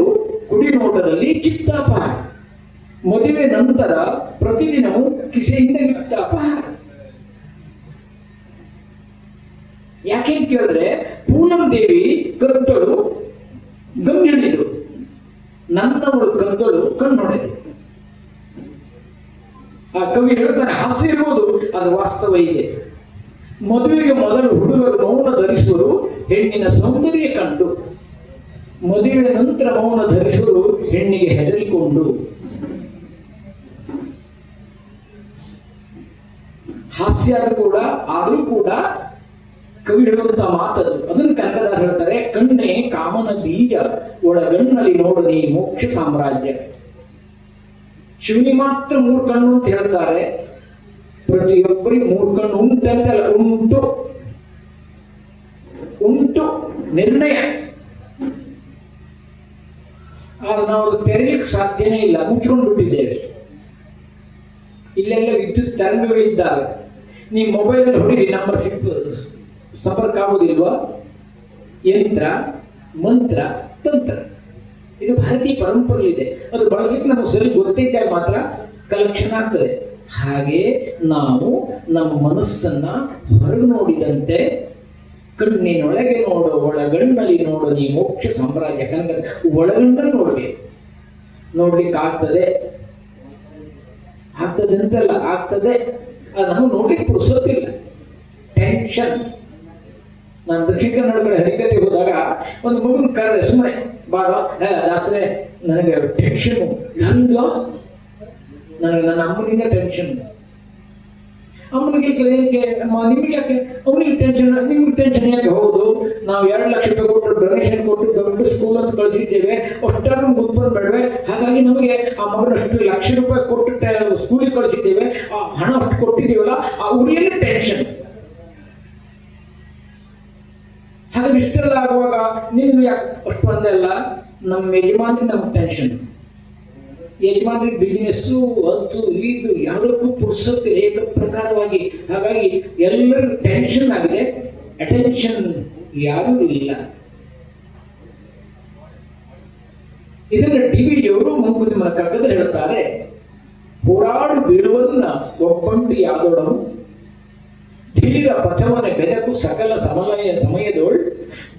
ಕುಡಿ ನೋಟದಲ್ಲಿ ಚಿತ್ತಾಪಹಾರ, ಮದುವೆ ನಂತರ ಪ್ರತಿದಿನವೂ ಕಿಸೆಯಿಂದ ಯುಕ್ತಾಪಹಾರ. ಯಾಕೆಂತ ಕೇಳಿದ್ರೆ, ಪೂನಂ ದೇವಿ ಕತ್ತಳು ಗಮ್ ಹಿಡಿದ್ರು, ನನ್ನವಳು ಕತ್ತಳು ಕಣ್ಣೊಡೆದು. ಆ ಕವಿ ಹೇಳ್ತಾನೆ, ಹಾಸ್ಯ ಇರ್ಬೋದು, ಅದು ವಾಸ್ತವ ಇದೆ. ಮದುವೆಗೆ ಮೊದಲು ಹುಡುಗರು ಮೌನ ಧರಿಸುವರು ಹೆಣ್ಣಿನ ಸೌಂದರ್ಯ ಕಂಡು, ಮದುವೆ ನಂತರ ಮೌನ ಧರಿಸುವರು ಹೆಣ್ಣಿಗೆ ಹೆದರಿಕೊಂಡು. ಹಾಸ್ಯ ಕೂಡ ಆದರೂ ಕೂಡ ಕವಿ ಹೇಳುವಂತ ಮಾತದು. ಅದನ್ನು ಕನಕದಾಸ ಹೇಳ್ತಾರೆ, ಕಣ್ಣೇ ಕಾಮನ ಬೀಜ ಒಳಗಣ್ಣಲ್ಲಿ ನೋಡನಿ ಮೋಕ್ಷ ಸಾಮ್ರಾಜ್ಯ. ಶಿವನಿಗೆ ಮಾತ್ರ 3 ಕಣ್ಣು ಅಂತ ಹೇಳ್ತಾರೆ. ಪ್ರತಿಯೊಬ್ಬರಿಗೆ 3 ಕಣ್ಣು ಉಂಟಂತಲ್ಲ, ಉಂಟು ಉಂಟು ನಿರ್ಣಯ. ಆದ್ರೆ ನಾವು ಅದು ತೆರೆಯಲಿಕ್ಕೆ ಸಾಧ್ಯನೇ ಇಲ್ಲ, ಮುಚ್ಕೊಂಡು ಬಿಟ್ಟಿದ್ದೇವೆ. ಇಲ್ಲೆಲ್ಲ ವಿದ್ಯುತ್ ತರಂಗಗಳಿದ್ದಾವೆ. ನೀವು ಮೊಬೈಲಲ್ಲಿ ಹೊಡಿರಿ, ನಂಬರ್ ಸಂಪರ್ಕ ಆಗುವುದಿಲ್ವಾ? ಯಂತ್ರ, ಮಂತ್ರ, ತಂತ್ರ, ಇದು ಭಾರತೀಯ ಪರಂಪರೆಯಿದೆ. ಅದು ಬಳಸಲಿಕ್ಕೆ ನಮಗೆ ಸರಿ ಗೊತ್ತಿದ್ದಾಗ ಮಾತ್ರ ಕಲೆಕ್ಷನ್ ಆಗ್ತದೆ. ಹಾಗೆ ನಾವು ನಮ್ಮ ಮನಸ್ಸನ್ನ ಹೊರಗೆ ನೋಡಿದಂತೆ ಕಣ್ಣಿನೊಳಗೆ ನೋಡು, ಒಳಗಣ್ಣಲ್ಲಿ ನೋಡು ನೀ ಮೋಕ್ಷ ಸಾಮ್ರಾಜ್ಯ. ಕನಕ ಒಳಗಣ್ಣಲ್ಲಿ ನೋಡ್ಬೇಕು, ನೋಡ್ಲಿಕ್ಕೆ ಆಗ್ತದೆ ಅಂತಲ್ಲ, ಆಗ್ತದೆ. ಅದು ನಮಗೆ ನೋಡ್ಲಿಕ್ಕೆ ಪುರುಸೊತ್ತಿಲ್ಲ, ಟೆನ್ಷನ್. ನಾನು ದಕ್ಷಿಣ ಕನ್ನಡ ಕಡೆ ಹರಿಕತೆ ಹೋದಾಗ ಒಂದು ಮಗುನ ಕರೆದೆ, ಸುಮ್ಮನೆ ಬಾರ ದಾಸರೇ ನನಗೆ ಟೆನ್ಷನ್. ಯಾರಿಲ್ಲ, ನನಗೆ ನನ್ನ ಅಮ್ಮನಿಂದ ಟೆನ್ಷನ್. ಅಮ್ಮನಿಗೆ ನಿಮ್ಗೆ ಯಾಕೆ? ಅವನಿಗೆ ಟೆನ್ಷನ್, ನಿಮ್ಗೆ ಟೆನ್ಷನ್ ಯಾಕೆ? ಹೌದು, ನಾವು 2 ಲಕ್ಷ ರೂಪಾಯಿ ಕೊಟ್ಟು ಡೊನೇಷನ್ ಕೊಟ್ಟು ದೊಡ್ಡ ಸ್ಕೂಲ್ ಅಂತ ಕಳಿಸಿದ್ದೇವೆ, ಅಷ್ಟಾದ್ರೂ ಗುರುಪನ್ ಬೇಡವೆ. ಹಾಗಾಗಿ ನಮಗೆ ಆ ಮಗನ ಅಷ್ಟು ಲಕ್ಷ ರೂಪಾಯಿ ಕೊಟ್ಟು ಸ್ಕೂಲಿಗೆ ಕಳಿಸಿದ್ದೇವೆ, ಆ ಹಣ ಅಷ್ಟು ಕೊಟ್ಟಿದ್ದೀವಲ್ಲ, ಆ ಊರಿಯಲ್ಲಿ ಟೆನ್ಷನ್. ಹಾಗಾಗಿ ಇಷ್ಟೆಲ್ಲ ಆಗುವಾಗ ನೀವು ಯಾಕೆ ಅಷ್ಟು ಅಂದೆಲ್ಲ? ನಮ್ಮ ಯಜಮಾನ್ರಿಗೆ ನಮ್ಗೆ ಟೆನ್ಷನ್. ಯಜಮಾನ್ರಿಗೆ ಬಿಸ್ನೆಸ್ಸು ಅದು ಇದು ಯಾವುದಕ್ಕೂ ಪುರ್ಸೊತ್ತಿಲ್ಲ ಏಕ ಪ್ರಕಾರವಾಗಿ. ಹಾಗಾಗಿ ಎಲ್ಲರಿಗೂ ಟೆನ್ಷನ್ ಆಗಿದೆ, ಅಟೆನ್ಷನ್ ಯಾರೂ ಇಲ್ಲ. ಇದನ್ನು ಟಿವಿಯವರು ಮಂಕುತಿಮ್ಮನ ಕಗ್ಗದಲ್ಲಿ ಹೇಳ್ತಾರೆ, ಹೋರಾಡು ಬೀಳುವನ್ನ ಒಬ್ಬಂಟಿ ಯಾದೊಡನು, ಧೀರ ಪಥವನ ಬೆದಕು ಸಕಲ ಸಮಯದೋಳ್,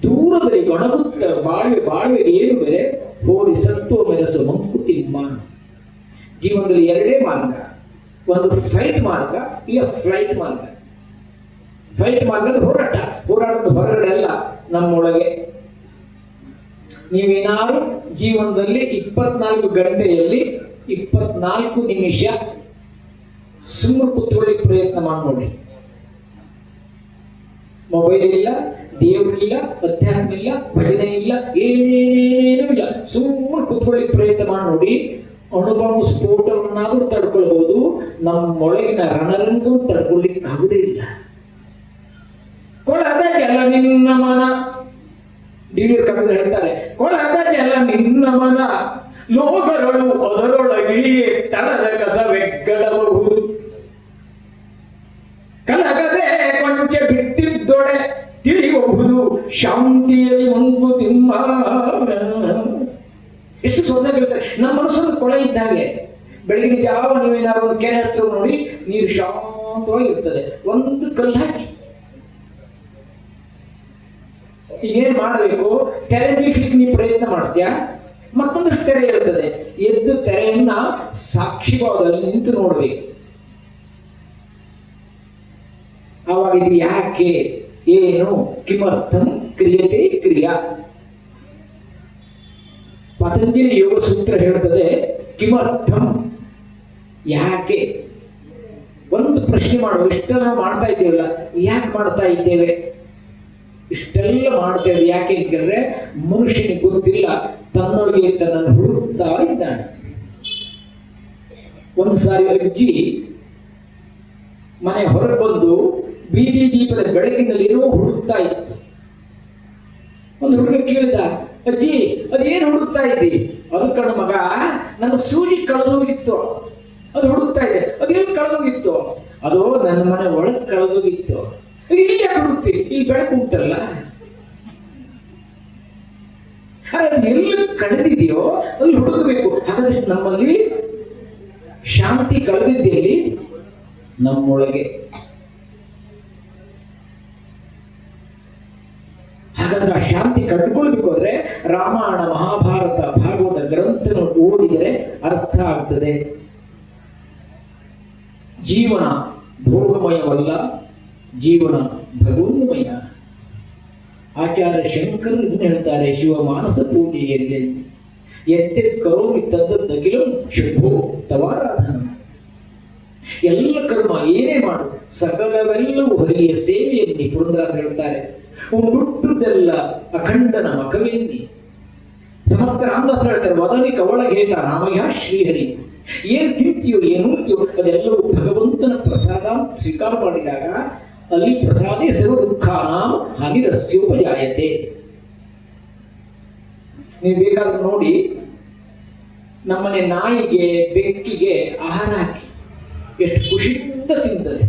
ದೂರದಲ್ಲಿ ಗೊಣಗುತ್ತ ಬಾಳ್ವೆ ಏನು ಬೇರೆ ಹೋರಿ ಸತ್ವ ಮೆರಸು ಮಂಕುತಿಮ್ಮ. ಜೀವನದಲ್ಲಿ 2 ಮಾರ್ಗ, ಒಂದು ಫೈಟ್ ಮಾರ್ಗ, ಇಲ್ಲ ಫ್ಲೈಟ್ ಮಾರ್ಗ. ಫೈಟ್ ಮಾರ್ಗದ ಹೋರಾಟದ ಹೊರಗಡೆ ಅಲ್ಲ, ನಮ್ಮೊಳಗೆ. ನೀವೇನಾದ್ರು ಜೀವನದಲ್ಲಿ 24 ಗಂಟೆಯಲ್ಲಿ 24 ನಿಮಿಷ ಸುಮ್ಮನೆ ಕೂತ್ಕೊಳ್ಳಿ ಪ್ರಯತ್ನ ಮಾಡಿ ನೋಡಿ. ಮೊಬೈಲ್ ಇಲ್ಲ, ದೇವರಿಲ್ಲ, ಅಧ್ಯಾತ್ಮ ಇಲ್ಲ, ಭಜನೆ ಇಲ್ಲ, ಏನೇನೇನೂ ಇಲ್ಲ. ಸುಮ್ಮನೆ ಕೂತ್ಕೊಳ್ಳಿ ಪ್ರಯತ್ನ ಮಾಡಿ ನೋಡಿ. ಅಣುಬಾಂಬ್ ಸ್ಫೋಟವನ್ನಾದ್ರೂ ತಡ್ಕೊಳ್ಬಹುದು, ನಮ್ಮೊಳಗಿನ ರಣರಂಗೂ ತಡ್ಕೊಳ್ಳಿಕ್ಕೆ ಆಗುದೇ ಇಲ್ಲ. ಕೊಳದ ಜಲ ನಿನ್ನ ಮನ, ಡಿ.ವಿ.ಆರ್. ಕವಿಗಳು ಹೇಳ್ತಾರೆ, ಕೊಳದ ಜಲ ನಿನ್ನ ಮನ, ಲೋಕಗಳು ಅದರೊಳಗಿಳಿಯೇ ತಳದ ಕಸವೆಗ್ಗಡಬಹುದು. ಕಲಗದೆ ಕೊಂಚ ಬಿಟ್ಟಿದ್ದೊಡೆ ತಿಳಿಯಬಹುದು, ಶಾಂತಿಯಲ್ಲಿ ಮಂಕುತಿಮ್ಮ. ಎಷ್ಟು ಸೊಂದಾಗಿ ಹೇಳ್ತಾರೆ. ನಮ್ಮ ಮನಸ್ಸೊಂದು ಕೊಳೆ ಇದ್ದಾಗೆ. ಬೆಳಗಿನ ಯಾವ ನೀವೇನಾದ್ರು ಒಂದು ಕೆರೆ ಹತ್ರ ನೋಡಿ, ನೀರು ಶಾಂತವಾಗಿ ಇರ್ತದೆ. ಒಂದು ಕಲ್ಲು ಹಾಕಿ ಏನ್ ಮಾಡಬೇಕು, ತೆರೆ ಬೀಸಲಿಕ್ಕೆ ನೀವು ಪ್ರಯತ್ನ ಮಾಡ್ತೀಯಾ, ಮತ್ತೊಂದಷ್ಟು ತೆರೆ ಇರ್ತದೆ. ಎದ್ದು ತೆರೆಯನ್ನ ಸಾಕ್ಷಿ ಭಾವದಲ್ಲಿ ನಿಂತು ನೋಡ್ಬೇಕು. ಆವಾಗ ಇದು ಯಾಕೆ, ಏನು, ಕಿಮರ್ಥಂ ಕ್ರಿಯತೆ ಕ್ರಿಯಾ. ಪತಂಜಲಿ ಯೋಗ ಸೂತ್ರ ಹೇಳ್ತದೆ, ಕಿಮರ್ಥಂ, ಯಾಕೆ. ಒಂದು ಪ್ರಶ್ನೆ ಮಾಡುವ, ಇಷ್ಟೆಲ್ಲ ಮಾಡ್ತಾ ಇದ್ದೇವಲ್ಲ, ಯಾಕೆ ಮಾಡ್ತಾ ಇದ್ದೇವೆ? ಇಷ್ಟೆಲ್ಲ ಮಾಡ್ತೇವೆ ಯಾಕೆ ಅಂತಂದ್ರೆ, ಮನುಷ್ಯನಿಗೆ ಗೊತ್ತಿಲ್ಲ ತನ್ನೊಳಗೆ ತನ್ನನ್ನು ಹುಡುಕ್ತಾ ಇದ್ದಾನೆ. ಒಂದು ಸಾರಿ ಅಜ್ಜಿ ಮನೆ ಹೊರಗೆ ಬಂದು ಬೀದಿ ದೀಪದ ಬೆಳಕಿನಲ್ಲಿ ಏನೋ ಹುಡುಕ್ತಾ ಇತ್ತು. ಒಂದು ಹುಡುಗ ಕೇಳಿದ, ಅಜ್ಜಿ ಅದೇನು ಹುಡುಕ್ತಾ ಇದ್ದಿ? ಅದು ಕಣ ಮಗ, ನನ್ನ ಸೂಜಿ ಕಳೆದೋಗಿತ್ತು, ಅದು ಹುಡುಕ್ತಾ ಇದೆ. ಅದೇನು ಕಳೆದೋಗಿತ್ತು? ಅದು ನನ್ನ ಮನೆ ಒಳಗೆ ಕಳೆದೋಗಿತ್ತು. ಇಲ್ಲಿ ಯಾಕೆ ಹುಡುಕ್ತಿ? ಇಲ್ಲಿ ಬೆಳಕು ಉಂಟಲ್ಲ. ಅದು ಎಲ್ಲಿ ಕಳೆದಿದೆಯೋ ಅಲ್ಲಿ ಹುಡುಕಬೇಕು. ಹಾಗಾದ್ರೆ ನಮ್ಮಲ್ಲಿ ಶಾಂತಿ ಕಳೆದಿದ್ದೆಯಲ್ಲಿ ನಮ್ಮೊಳಗೆ. ಹಾಗಾದ್ರೆ ಆ ಶಾಂತಿ ಕಟ್ಕೊಳ್ಬೇಕು ಅಂದ್ರೆ ರಾಮಾಯಣ, ಮಹಾಭಾರತ, ಭಾಗವತ ಗ್ರಂಥ ಓದಿದರೆ ಅರ್ಥ ಆಗ್ತದೆ. ಜೀವನ ಭೋಗಮಯವಲ್ಲ, ಜೀವನ ಭಗವನ್ಮಯ. ಆಚಾರ್ಯ ಶಂಕರ್ ಇದನ್ನು ಹೇಳ್ತಾರೆ ಶಿವ ಮಾನಸ ಪೂಜೆಯಲ್ಲಿ, ಎತ್ತೆ ಕರೋಮಿ ತದ್ದಕ್ಕಿಲಂ ಶುಭೋ ತವಾರಾಧನ. ಎಲ್ಲ ಕರ್ಮ ಏನೇ ಮಾಡು ಸಕಲವೆಲ್ಲವೂ ಹರಿಯ ಸೇವೆಯಲ್ಲಿ. ಪುರಂದರದಾಸರು ಹೇಳ್ತಾರೆ, ಹುಟ್ಟುದೆಲ್ಲ ಅಖಂಡನ ಮಖವೆನ್ನಿ. ಸಮರ್ಥ ರಾಮದಾಸರು ಹೇಳ್ತಾರೆ, ವದನಿ ಕವಳಗೇತ ರಾಮಯ್ಯ ಶ್ರೀಹರಿ. ಏನ್ ತಿಂತೀಯೋ ಏನು ಉಂಟಿಯೋ ಅದೆಲ್ಲವೂ ಭಗವಂತನ ಪ್ರಸಾದ ಸ್ವೀಕಾರ ಮಾಡಿದಾಗ ಅಲ್ಲಿ ಪ್ರಸಾದೇ ಸರ್ವ ದುಃಖಾನಾಂ ಹಾನಿರಸ್ಯೋಪಜಾಯತೆ. ನೀವು ಬೇಕಾದ್ರೆ ನೋಡಿ, ನಮ್ಮನೆ ನಾಯಿಗೆ, ಬೆಕ್ಕಿಗೆ ಆಹಾರ ಹಾಕಿ ಎಷ್ಟು ಖುಷಿಯಿಂದ ತಿಂತದೆ,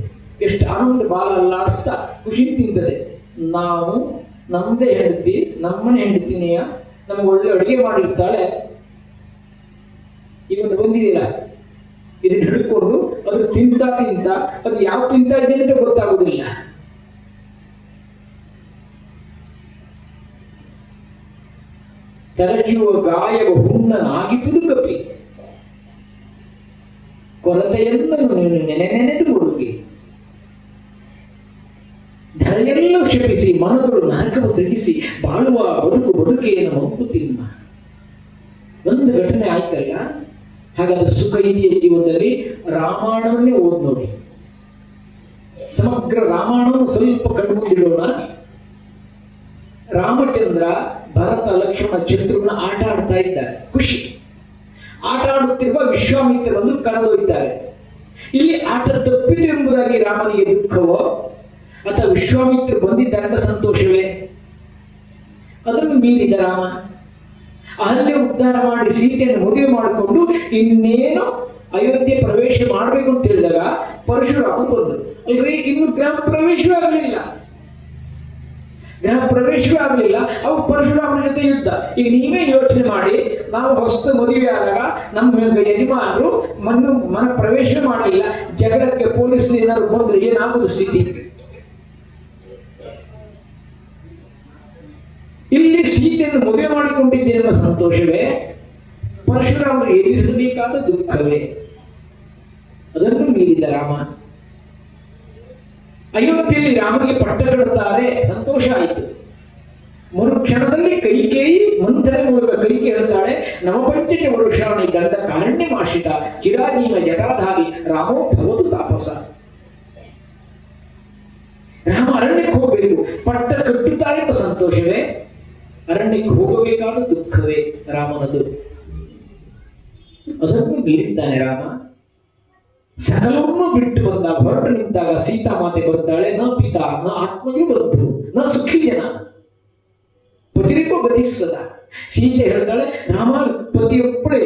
ಎಷ್ಟು ಆನಂದ ಬಾಲ ಅಲ್ಲಾಡಿಸ್ತಾ ಖುಷಿ ತಿಂತದೆ. ನಾವು ನಮ್ಮದೇ ಹೆಂಡತಿ, ನಮ್ಮನೆ ಹೆಂಡತಿನೆಯ ನಮ್ಗೆ ಒಳ್ಳೆ ಅಡುಗೆ ಮಾಡಿರ್ತಾಳೆ, ಇವತ್ತು ಬಂದಿದ್ದೀರ ಇದನ್ನ ಹಿಡ್ಕೊಂಡು ಅದು ತಿಂತ ಅದು ಯಾವ ತಿಂತಾ ಇದೆ ಅಂತ ಗೊತ್ತಾಗುದಿಲ್ಲ. ತರಚುವ ಗಾಯವ ಹುಣ್ಣನಾಗಿ ಪುದುಕಪಿ, ಕೊರತೆಯನ್ನು ನೆನೆದು ಹುಡುಗಿ, ಧರೆಯೆಲ್ಲ ಕ್ಷಮಿಸಿ ಮನಗಳು ನರಕವು ಸೃಗಿಸಿ ಬಾಳುವ ಬದುಕೇನು ಮಂಕು ತಿನ್ನ. ಒಂದು ಘಟನೆ ಆಯ್ತಲ್ಲ. ಹಾಗಾದ್ರೆ ಸುಖ ಇದೆಯ ಜೀವನದಲ್ಲಿ ರಾಮಾಯಣವನ್ನೇ ಓದ್ ನೋಡಿ. ಸಮಗ್ರ ರಾಮಾಯಣವನ್ನು ಸ್ವಲ್ಪ ಕಣ್ಮುಂದಿಡೋಣ. ರಾಮಚಂದ್ರ, ಭರತ, ಲಕ್ಷ್ಮಣ, ಶತ್ರುಘ್ನ ಆಟ ಆಡ್ತಾ ಇದ್ದಾರೆ, ಖುಷಿ. ಆಟ ಆಡುತ್ತಿರುವ ವಿಶ್ವಾಮಿತ್ರರನ್ನು ಕರೆದೊಯ್ತಾರೆ. ಇಲ್ಲಿ ಆಟ ತಪ್ಪಿದೆ ಎಂಬುದಾಗಿ ರಾಮನಿಗೆ ದುಃಖವೋ ಅಥವಾ ವಿಶ್ವಾಮಿತ್ರ ಬಂದಿದ್ದಾಗ ಸಂತೋಷವೇ? ಅದನ್ನು ಮೀರಿದ ರಾಮ ಅಹಲ್ಯ ಉದ್ಧಾರ ಮಾಡಿ ಸೀತೆಯನ್ನು ಮದುವೆ ಮಾಡಿಕೊಂಡು ಇನ್ನೇನು ಅಯೋಧ್ಯೆ ಪ್ರವೇಶ ಮಾಡಬೇಕು ಅಂತ ಹೇಳಿದಾಗ ಪರಶುರಾಮ ಬಂದರು. ಅಲ್ರಿ, ಇನ್ನು ಗ್ರಾಮ ಪ್ರವೇಶವೇ ಆಗಲಿಲ್ಲ. ಅವು ಪರಶುರಾಮನ ಜೊತೆ ಯುದ್ಧ. ಈಗ ನೀವೇ ಯೋಚನೆ ಮಾಡಿ, ನಾವು ಹೊಸ ಮದುವೆ ಆದಾಗ ನಮ್ಮ ಯಜಮಾನರು ಮನ ಪ್ರವೇಶ ಮಾಡಲಿಲ್ಲ, ಜಗಳಕ್ಕೆ ಪೊಲೀಸ್ ಏನಾದ್ರು ಬಂದ್ರೆ ಏನಾಗುವುದು ಸ್ಥಿತಿ? ಇಲ್ಲಿ ಸೀತೆಯನ್ನು ಮದುವೆ ಮಾಡಿಕೊಂಡಿದ್ದೇನೆ ಎಂಬ ಸಂತೋಷವೇ, ಪರಶುರಾಮರು ಎದುರಿಸಬೇಕಾದ ದುಃಖವೇ? ಅದನ್ನು ಮೀರಿದ ರಾಮ. ಅಯೋಧ್ಯೆಯಲ್ಲಿ ರಾಮನಿಗೆ ಪಟ್ಟ ಕಡುತ್ತಾರೆ, ಸಂತೋಷ ಆಯಿತು. ಮರುಕ್ಷಣದಲ್ಲಿ ಕೈಕೇಯಿ ಮಂಥನ ಮೂಲಕ ಕೈಗೆ ಹೇಳ್ತಾಳೆ, ನವಪಂಚತಿ ವರುಷಾಣಿ ಗಂಧ ಕಾರಣ್ಯಮಾಶ್ರಿತ ಚಿರಾಜೀವ ಜಟಾಧಾರಿ ರಾಮೋ ಭವತು ತಾಪಸ. ರಾಮ ಅರಣ್ಯಕ್ಕೆ ಹೋಗಬೇಕು, ಪಟ್ಟ ಕಟ್ಟುತ್ತಾರೆ ಎಂಬ ಸಂತೋಷವೇ, ಅರಣ್ಯಕ್ಕೆ ಹೋಗಬೇಕಾದ ದುಃಖವೇ ರಾಮನದು. ಅದನ್ನು ಮೀರಿದ್ದಾನೆ ರಾಮ. ಸಕಲವನ್ನು ಬಿಟ್ಟು ಬಂದಾಗ, ಹೊರಟು ನಿಂತಾಗ ಸೀತಾ ಮಾತೆ ಬರ್ತಾಳೆ, ನ ಪಿತಾ ನ ಆತ್ಮಯು ಬಂಧು ನ ಸುಖಿ ಜನ ಪತಿರಿಗೂ ಗತಿಸದ. ಸೀತೆ ಹೇಳ್ತಾಳೆ, ರಾಮ ಪತಿಯೊಬ್ಬಳೇ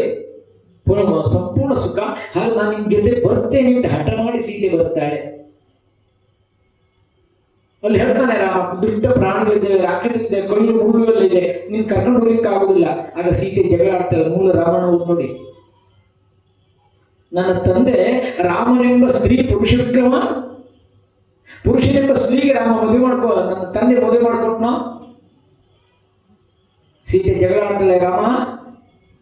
ಸಂಪೂರ್ಣ ಸುಖ, ಹಾಗೆ ನಾನು ನಿನ್ ಜೊತೆ ಬರ್ತೇನೆ ಅಂತ ಹಠ ಮಾಡಿ ಸೀತೆ ಬರ್ತಾಳೆ. ಅಲ್ಲಿ ಹೇಳ್ತಾನೆ ರಾಮ, ದುಷ್ಟ ಪ್ರಾಣಿಗಳಿದೆ, ರಾಕ್ಷಸಿದೆ, ಕಲ್ಲು ಮುಳ್ಳುಗಳಿದೆ, ನೀನ್ ಕರ್ಕೊಂಡು ಹೋಗ್ಲಿಕ್ಕೆ ಆಗುದಿಲ್ಲ. ಆಗ ಸೀತೆ ಜಗಳ ಆಡ್ತಾಳೆ. ಮೂಲ ರಾವಣ ನೋಡಿ, ನನ್ನ ತಂದೆ ರಾಮನೆಂಬ ಸ್ತ್ರೀ ಪುರುಷ ವಿಕ್ರಮ, ಪುರುಷನೆಂಬ ಸ್ತ್ರೀಗೆ ರಾಮ ಮದುವೆ ಮಾಡ್ಕೋ, ನನ್ನ ತಂದೆ ಮದುವೆ ಮಾಡ್ಕೊಟ್ನ. ಸೀತೆ ಜಗಳ ಆಡ್ತಾಳೆ. ರಾಮ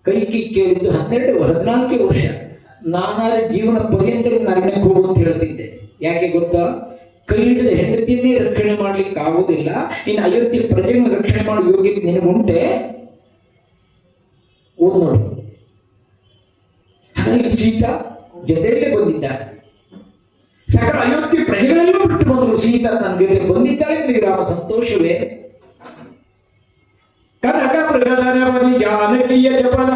ಕೈಕಿ ಕೇಳಿದ್ದು 14 ವರ್ಷ, ನಾನಾದ್ರೆ ಜೀವನ ಪರ್ಯಂತ ಅರಣ್ಯಕ್ಕೆ ಹೋಗು ಅಂತ ಹೇಳ್ತಿದ್ದೆ. ಯಾಕೆ ಗೊತ್ತಾ? ಕೈ ಹಿಡಿದ ಹೆಂಡತಿಯನ್ನೇ ರಕ್ಷಣೆ ಮಾಡ್ಲಿಕ್ಕೆ ಆಗುದಿಲ್ಲ, ಇನ್ನು ಅಯೋಧ್ಯೆ ಪ್ರಜೆಯನ್ನು ರಕ್ಷಣೆ ಮಾಡೋ ಯೋಗ್ಯತೆ ನಿನಗುಂಟೆ? ಓದ್ ನೋಡಿ. ಹಾಗಾಗಿ ಸೀತಾ ಜೊತೆಯಲ್ಲೇ ಬಂದಿದ್ದಾಳೆ. ಸಕಲ ಅಯೋಧ್ಯೆ ಪ್ರಜೆಗಳೆಲ್ಲೂ ಬಿಟ್ಟು ಬಂದರು, ಸೀತಾ ತನ್ನ ಜೊತೆ ಬಂದಿದ್ದಾಳೆ ಅಂದ್ರೆ ರಾಮ ಸಂತೋಷವೇ. ಕನಕ ಮೃಗಧನವನಿ ಜಾನಕಿಯ ಜಪದ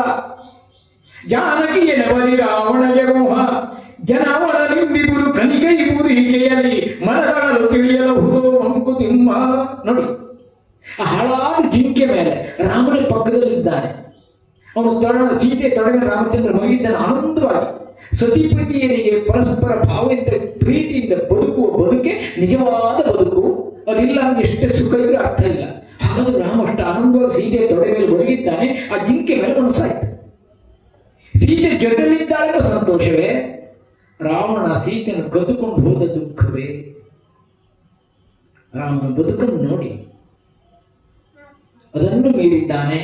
ಜಾನಕಿಯ ನವನಿ ರಾವಣಯ ಮೋಹ ಜನವನ ನಿಂಬಿಬುರು ಕನಿಕೈ ಪೂರಿಕೆಯಲ್ಲಿ ಮನದಾಳು ತಿಳಿಯಲಹುದು ಮಂಕುತಿಮ್ಮ. ನೋಡಿ, ಆ ಹಳಾದ ಜಿಂಕೆ ಮೇಲೆ ರಾಮನ ಪಕ್ಕದಲ್ಲಿದ್ದಾನೆ. ಅವನು ಸೀತೆ ತೊಡೆಗೆ ರಾಮಚಂದ್ರ ಮಗಿದ್ದಾನೆ ಆನಂದವಾಗಿ. ಸತಿಪತಿಯರಿಗೆ ಪರಸ್ಪರ ಭಾವದಿಂದ ಪ್ರೀತಿಯಿಂದ ಬದುಕುವ ಬದುಕೆ ನಿಜವಾದ ಬದುಕು. ಅದಿಲ್ಲ ಅಂದ್ರೆ ಎಷ್ಟೇ ಸುಖ ಇದ್ರೆ ಅರ್ಥ ಇಲ್ಲ. ಹಾಗಾದ್ರೆ ರಾಮ ಅಷ್ಟು ಆನಂದವಾಗಿ ಸೀತೆ ತೊಡೆ ಮೇಲೆ ಬಡಗಿದ್ದಾನೆ, ಆ ಜಿಂಕೆ ಮೇಲೆ ಮನಸ್ಸಾಯ್ತು. ಸೀತೆ ಜೊತೆಲಿದ್ದಾಳೆ ಸಂತೋಷವೇ, ರಾವಣ ಸೀತೆಯನ್ನು ಕದ್ದುಕೊಂಡು ಹೋದ ದುಃಖವೇ. ರಾಮನ ಬದುಕನ್ನು ನೋಡಿ, ಅದನ್ನು ಮೀರಿದ್ದಾನೆ.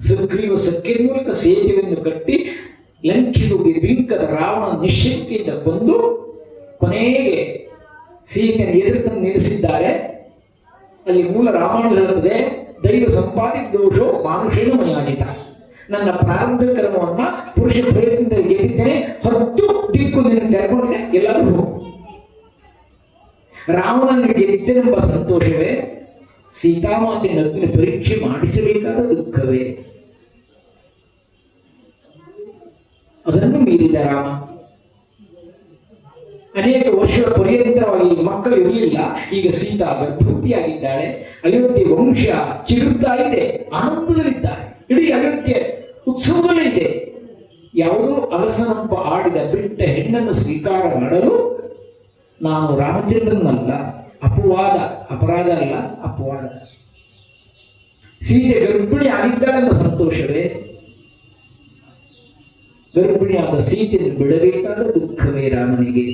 ಸುಗ್ರೀವ ಸಖ್ಯ ಮೂಲಕ ಸೇತುವೆಯನ್ನು ಕಟ್ಟಿ ಲಂಕೆಗೆ ಬಿಂಕದ ರಾವಣ ನಿಶ್ಶಕ್ತಿಯಿಂದ ಬಂದು ಕೊನೆಗೆ ಸೀತೆಯನ್ನು ಎದುರು ತಂದು ನಿಲ್ಲಿಸಿದ್ದಾರೆ. ಅಲ್ಲಿ ಮೂಲ ರಾಮಾಯಣ ಹೇಳುತ್ತದೆ, ದೈವ ಸಂಪಾದಿತ ದೋಷೋ ಮಾನುಷೇನು ಮಯಾಜಿತ. ನನ್ನ ಪ್ರಾರಂಭ ಕರ್ಮವನ್ನ ಪುರುಷ ಪ್ರಯತ್ನದಿಂದ ಗೆದ್ದಿದ್ದೇನೆ, 10 ದಿಕ್ಕು ನಿನ್ನ ತೆರಕೊಂಡಿದೆ, ಎಲ್ಲರೂ ಹೋಗು. ರಾವಣನ ಗೆದ್ದೆನೆಂಬ ಸಂತೋಷವೇ, ಸೀತಾಮಾತೆಯ ಅಗ್ನಿ ಪರೀಕ್ಷೆ ಮಾಡಿಸಬೇಕಾದ ದುಃಖವೇ. ಅದನ್ನು ಮೀರಿದ ರಾಮ. ಅನೇಕ ವರ್ಷಗಳ ಪರ್ಯಂತರವಾಗಿ ಮಕ್ಕಳು ಇರಲಿಲ್ಲ. ಈಗ ಸೀತಾ ಗರ್ಭವತಿಯಾಗಿದ್ದಾಳೆ. ಅಯೋಧ್ಯೆ ವಂಶ ಚಿಗುರ್ತಾ ಇದೆ, ಆನಂದದಲ್ಲಿದ್ದಾರೆ. ಇಡೀ ಅಯೋಧ್ಯೆ ಉತ್ಸವದಲ್ಲಿದೆ. ಯಾವುದೋ ಅಲಸನಂಪ ಆಡಿದ ಬಿಟ್ಟ ಹೆಣ್ಣನ್ನು ಸ್ವೀಕಾರ ಮಾಡಲು ನಾನು ರಾಮಚಂದ್ರನಲ್ಲ, ಅಪವಾದ, ಅಪರಾಧ ಅಲ್ಲ, ಅಪವಾದ. ಸೀತೆ ಗರ್ಭಿಣಿ ಆಗಿದ್ದಾಳೆಂಬ ಸಂತೋಷವೇ, ಗರ್ಭಿಣಿಯಾದ ಸೀತೆಯನ್ನು ಬಿಡಬೇಕಾದ ದುಃಖವೇ ರಾಮನಿಗೆ.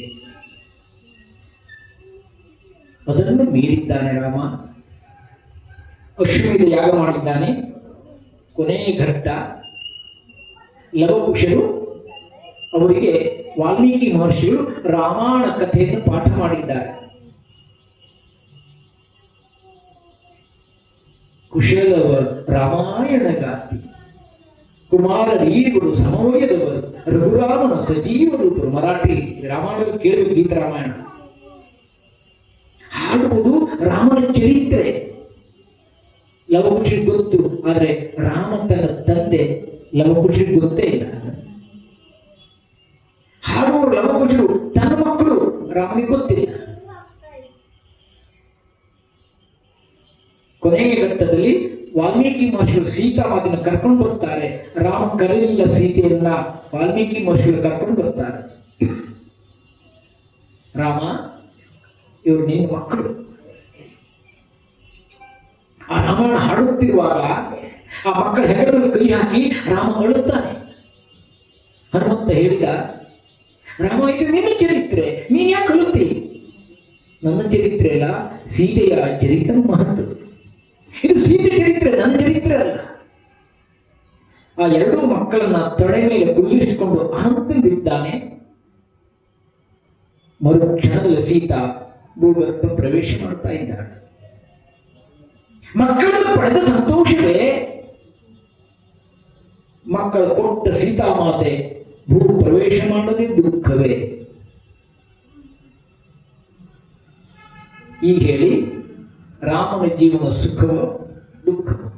ಅದನ್ನು ಮೀರಿದ್ದಾನೆ ರಾಮ. ಅಶ್ವಮೇಧ ಯಾಗ ಮಾಡಿದ್ದಾನೆ. ಕೊನೆಯ ಘಟ್ಟ, ಲವಕುಶರು ಅವರಿಗೆ ವಾಲ್ಮೀಕಿ ಮಹರ್ಷಿಗಳು ರಾಮಾಯಣ ಕಥೆಯನ್ನು ಪಾಠ ಮಾಡಿದ್ದಾರೆ. ಕುಶಲವ ರಾಮಾಯಣ ಗಾತಿ, ಕುಮಾರರೀರುಗಳು ಸಮವಯದವರು, ರಘುರಾಮನ ಸಜೀವ ರೂಪರು. ಮರಾಠಿ ರಾಮಾಯಣ ಕೇಳಬೇಕು, ಗೀತ ರಾಮಾಯಣ ಹಾಡುವುದು ರಾಮನ ಚರಿತ್ರೆ. ಲವಕುಶಿಗೆ ಗೊತ್ತು, ಆದರೆ ರಾಮ ತನ್ನ ತಂದೆ ಲವಕುಶಿಗೆ ಗೊತ್ತೇ ಇಲ್ಲ. ಹಾಡುವರು ಲವಕುಶರು, ತನ್ನ ಮಕ್ಕಳು ರಾಮನಿಗೆ ಗೊತ್ತಿಲ್ಲ. ಕೊನೆಯ ಘಟ್ಟದಲ್ಲಿ ವಾಲ್ಮೀಕಿ ಮಹರ್ಷಿಗಳು ಸೀತಾ ಮಾತಿನ ಕರ್ಕೊಂಡು ಬರ್ತಾರೆ. ರಾಮ ಕರೆಯಲಿಲ್ಲ ಸೀತೆಯನ್ನ, ವಾಲ್ಮೀಕಿ ಮಹರ್ಷಿಗಳು ಕರ್ಕೊಂಡು ಬರ್ತಾರೆ. ರಾಮ, ಇವರು ನಿನ್ನ ಮಕ್ಕಳು. ಆ ರಾಮಾಯಣ ಹಾಡುತ್ತಿರುವಾಗ ಆ ಮಕ್ಕಳ ಹೆಗಲನ್ನು ಕೈ ಹಾಕಿ ರಾಮ ಅಳುತ್ತಾನೆ. ಹನುಮಂತ ಹೇಳಿದ, ರಾಮ ಇದು ನಿನ್ನ ಚರಿತ್ರೆ, ನೀನ್ ಯಾಕೆ ಅಳುತ್ತಿ? ನನ್ನ ಚರಿತ್ರೆ ಅಲ್ಲ, ಸೀತೆಯ ಚರಿತ್ರೆ ಮಹತ್ವ. ಇದು ಸೀತೆ ಚರಿತ್ರೆ, ನನ್ನ ಚರಿತ್ರೆ ಅಲ್ಲ. ಆ ಎರಡೂ ಮಕ್ಕಳನ್ನ ತೊಡೆ ಮೇಲೆ ಕುಳ್ಳಿರಿಸಿಕೊಂಡು ಆನಂದದಿಂದಿದ್ದಾನೆ. ಮರುಕ್ಷಣದಲ್ಲಿ ಸೀತಾ ಭೂಗರ್ಭ ಪ್ರವೇಶ ಮಾಡ್ತಾ ಇದ್ದಾಳೆ. ಮಕ್ಕಳನ್ನು ಪಡೆದ ಸಂತೋಷವೇ, ಮಕ್ಕಳು ಕೊಟ್ಟ ಸೀತಾಮಾತೆ ಭೂ ಪ್ರವೇಶ ಮಾಡದೆ ದುಃಖವೇ. ಈ ಹೇಳಿ ರಾಮನ ಜೀವನ ಸುಖವೋ ದುಃಖವೋ.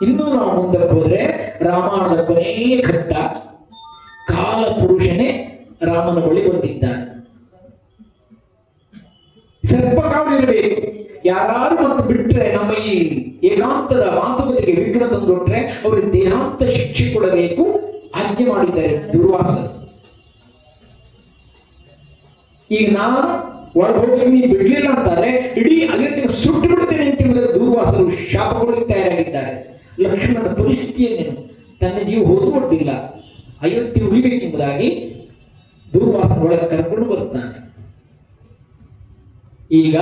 ಇನ್ನೂ ನಾವು ಮುಂದಕ್ಕೆ ಹೋದ್ರೆ ರಾಮಾಯಣದ ಕೊನೆಯ ಘಟ್ಟ, ಕಾಲ ಪುರುಷನೇ ರಾಮನ ಬಳಿ ಬಂದಿದ್ದಾನೆ. ಸ್ವಲ್ಪ ಕಾಲ ಇರಬೇಕು. ಯಾರು ಮತ್ತು ಬಿಟ್ಟರೆ ನಮ್ಮ ಈ ಏಕಾಂತದ ಮಾತುಕತೆಗೆ ವಿಘ್ನ ತಂದುಕೊಟ್ರೆ ಅವರಿಗೆ ದೇಹಾಂತ ಶಿಕ್ಷೆ ಕೊಡಬೇಕು ಆಜ್ಞೆ ಮಾಡಿದ್ದಾರೆ ದುರ್ವಾಸರು. ಈಗ ನಾನು ಒಳಗೆ ನೀನು ಬಿಡ್ಲಿಲ್ಲ ಅಂತಾರೆ ಇಡೀ ಅಗತ್ಯ ಸುಟ್ಟು ಬಿಡುತ್ತೇನೆ ಅಂತ ದುರ್ವಾಸರು ಶಾಪ ಕೊಡಲಿಕ್ಕೆ ತಯಾರಾಗಿದ್ದಾರೆ. ಲಕ್ಷ್ಮಣನ ಪರಿಸ್ಥಿತಿಯನ್ನೇನು, ತನ್ನ ಜೀವ ಹೋದುಕೊಟ್ಟಿಲ್ಲ, ಅಯೋಧ್ಯೆ ಉಳಿಬೇಕೆಂಬುದಾಗಿ ದುರ್ವಾಸನ ಒಳಗೆ ಕರ್ಕೊಂಡು ಬರ್ತಾನೆ. ಈಗ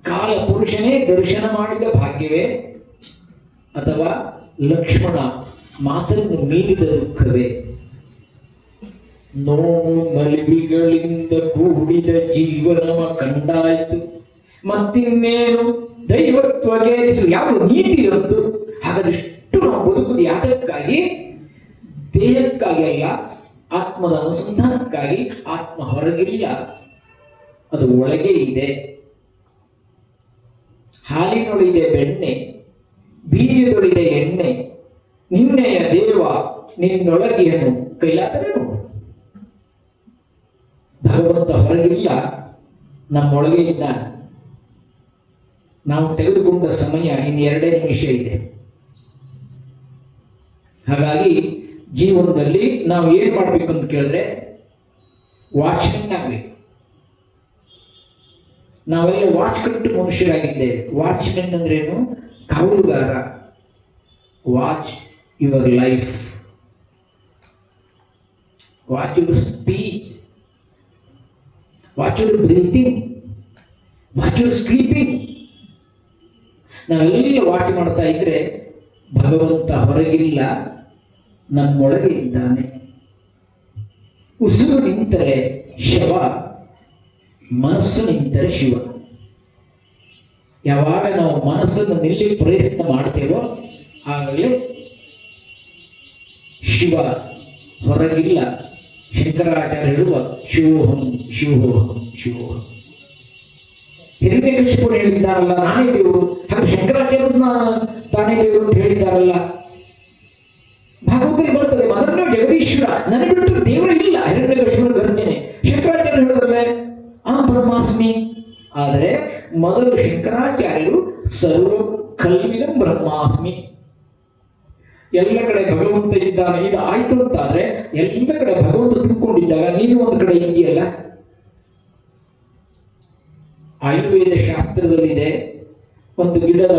ಕಾಲ ಪುರುಷನೇ ದರ್ಶನ ಮಾಡಿದ ಭಾಗ್ಯವೇ ಅಥವಾ ಲಕ್ಷ್ಮಣ ಮಾತನ್ನು ಮೀರಿದ ದುಃಖವೇ? ನೋವು ಮಲಿವಿಗಳಿಂದ ಕೂಡಿದ ಜೀವನವ ಕಂಡಾಯಿತು, ಮತ್ತಿನ್ನೇನು ದೈವತ್ವಗೇರಿಸು. ಯಾವ ನೀತಿ ಇರದ್ದು? ಹಾಗಾದಷ್ಟು ನಾವು ಬದುಕುವುದು ಯಾತಕ್ಕಾಗಿ? ದೇಹಕ್ಕಾಗಿ ಅಲ್ಲ, ಆತ್ಮದ ಅನುಸಂಧಾನಕ್ಕಾಗಿ. ಆತ್ಮ ಹೊರಗಿಲ್ಲ, ಅದು ಒಳಗೆ ಇದೆ. ಹಾಲಿನೊಳಿದೆ ಬೆಣ್ಣೆ, ಬೀಜದೊಳಿದೆ ಎಣ್ಣೆ, ನಿನ್ನೆಯ ದೇವ ನಿನ್ನೊಳಗೆಯನ್ನು ಕೈಲಾದರೆ ನೋಡು. ಭಗವಂತ ಹೊರಗಿಲ್ಲ, ನಮ್ಮೊಳಗೆ ಇದ್ದಾನೆ. ನಾವು ತೆಗೆದುಕೊಂಡ ಸಮಯ ಇನ್ನು 2 ನಿಮಿಷ ಇದೆ. ಹಾಗಾಗಿ ಜೀವನದಲ್ಲಿ ನಾವು ಏನ್ ಮಾಡ್ಬೇಕು ಅಂತ ಕೇಳಿದ್ರೆ ವಾಚ್ಮೆನ್ ಆಗ್ಬೇಕು. ನಾವೆಲ್ಲ ವಾಚ್ ಕಟ್ಟು ಮನುಷ್ಯರಾಗಿದ್ದೇವೆ. ವಾಚ್ಮೆನ್ ಅಂದ್ರೇನು? ಕಾವಲುಗಾರ. Watch your life, watch your speech, watch your breathing, watch your sleeping. ನಾವೆಲ್ಲ ವಾಚ್ ಮಾಡ್ತಾ ಇದ್ರೆ ಭಗವಂತ ಹೊರಗಿಲ್ಲ, ನಮ್ಮೊಳಗೆ ಇದ್ದಾನೆ. ಉಸಿರು ನಿಂತರೆ ಶವ, ಮನಸ್ಸು ನಿಂತರೆ ಶಿವ. ಯಾವಾಗ ನಾವು ಮನಸ್ಸನ್ನು ನಿಲ್ಲಿ ಪ್ರಯತ್ನ ಮಾಡ್ತೇವೋ ಆಗಲೇ ಶಿವ ಹೊರಗಿಲ್ಲ. ಶಂಕರಾಚಾರ್ಯ ಹೇಳುವ ಶಿವೋಹಂ ಶಿವೋಹಂ ಶಿವೋಹಂ. ಹಿರಣ್ಯಕಶಿಪುರು ಹೇಳಿದ್ದಾರಲ್ಲ ನಾನೇ ದೇವರು, ಹಾಗೆ ಶಂಕರಾಚಾರ್ಯರನ್ನ ತಾನೇ ದೇವರು ಅಂತ ಹೇಳಿದ್ದಾರಲ್ಲ. ಭಾಗವತದಲ್ಲಿ ಬರ್ತದೆ ಮೊದಲನೇ ಜಗದೀಶ್ವರ, ನನಗೆ ಬಿಟ್ಟು ದೇವರು ಇಲ್ಲ. ಹಿರಣ್ಯಕಶಿಪುರ ಗರ್ಜನೆ. ಶಂಕರಾಚಾರ್ಯ ಹೇಳಿದ್ರೆ ಬ್ರಹ್ಮಾಸ್ಮಿ. ಆದರೆ ಮೊದಲು ಶಂಕರಾಚಾರ್ಯರು ಸರ್ವ ಕಲ್ವಿದಂ ಬ್ರಹ್ಮಾಸ್ಮಿ, ಎಲ್ಲ ಕಡೆ ಭಗವಂತ ಇದ್ದಾನೆ, ಇದು ಆಯ್ತು ಅಂತಾದ್ರೆ ಎಲ್ಲ ಕಡೆ ಭಗವಂತ ತುಂಬಿಕೊಂಡಿದ್ದಾಗ ನೀನು ಒಂದು ಕಡೆ ಇದೆಯಲ್ಲ. ಆಯುರ್ವೇದ ಶಾಸ್ತ್ರದಲ್ಲಿದೆ, ಒಂದು ಗಿಡದ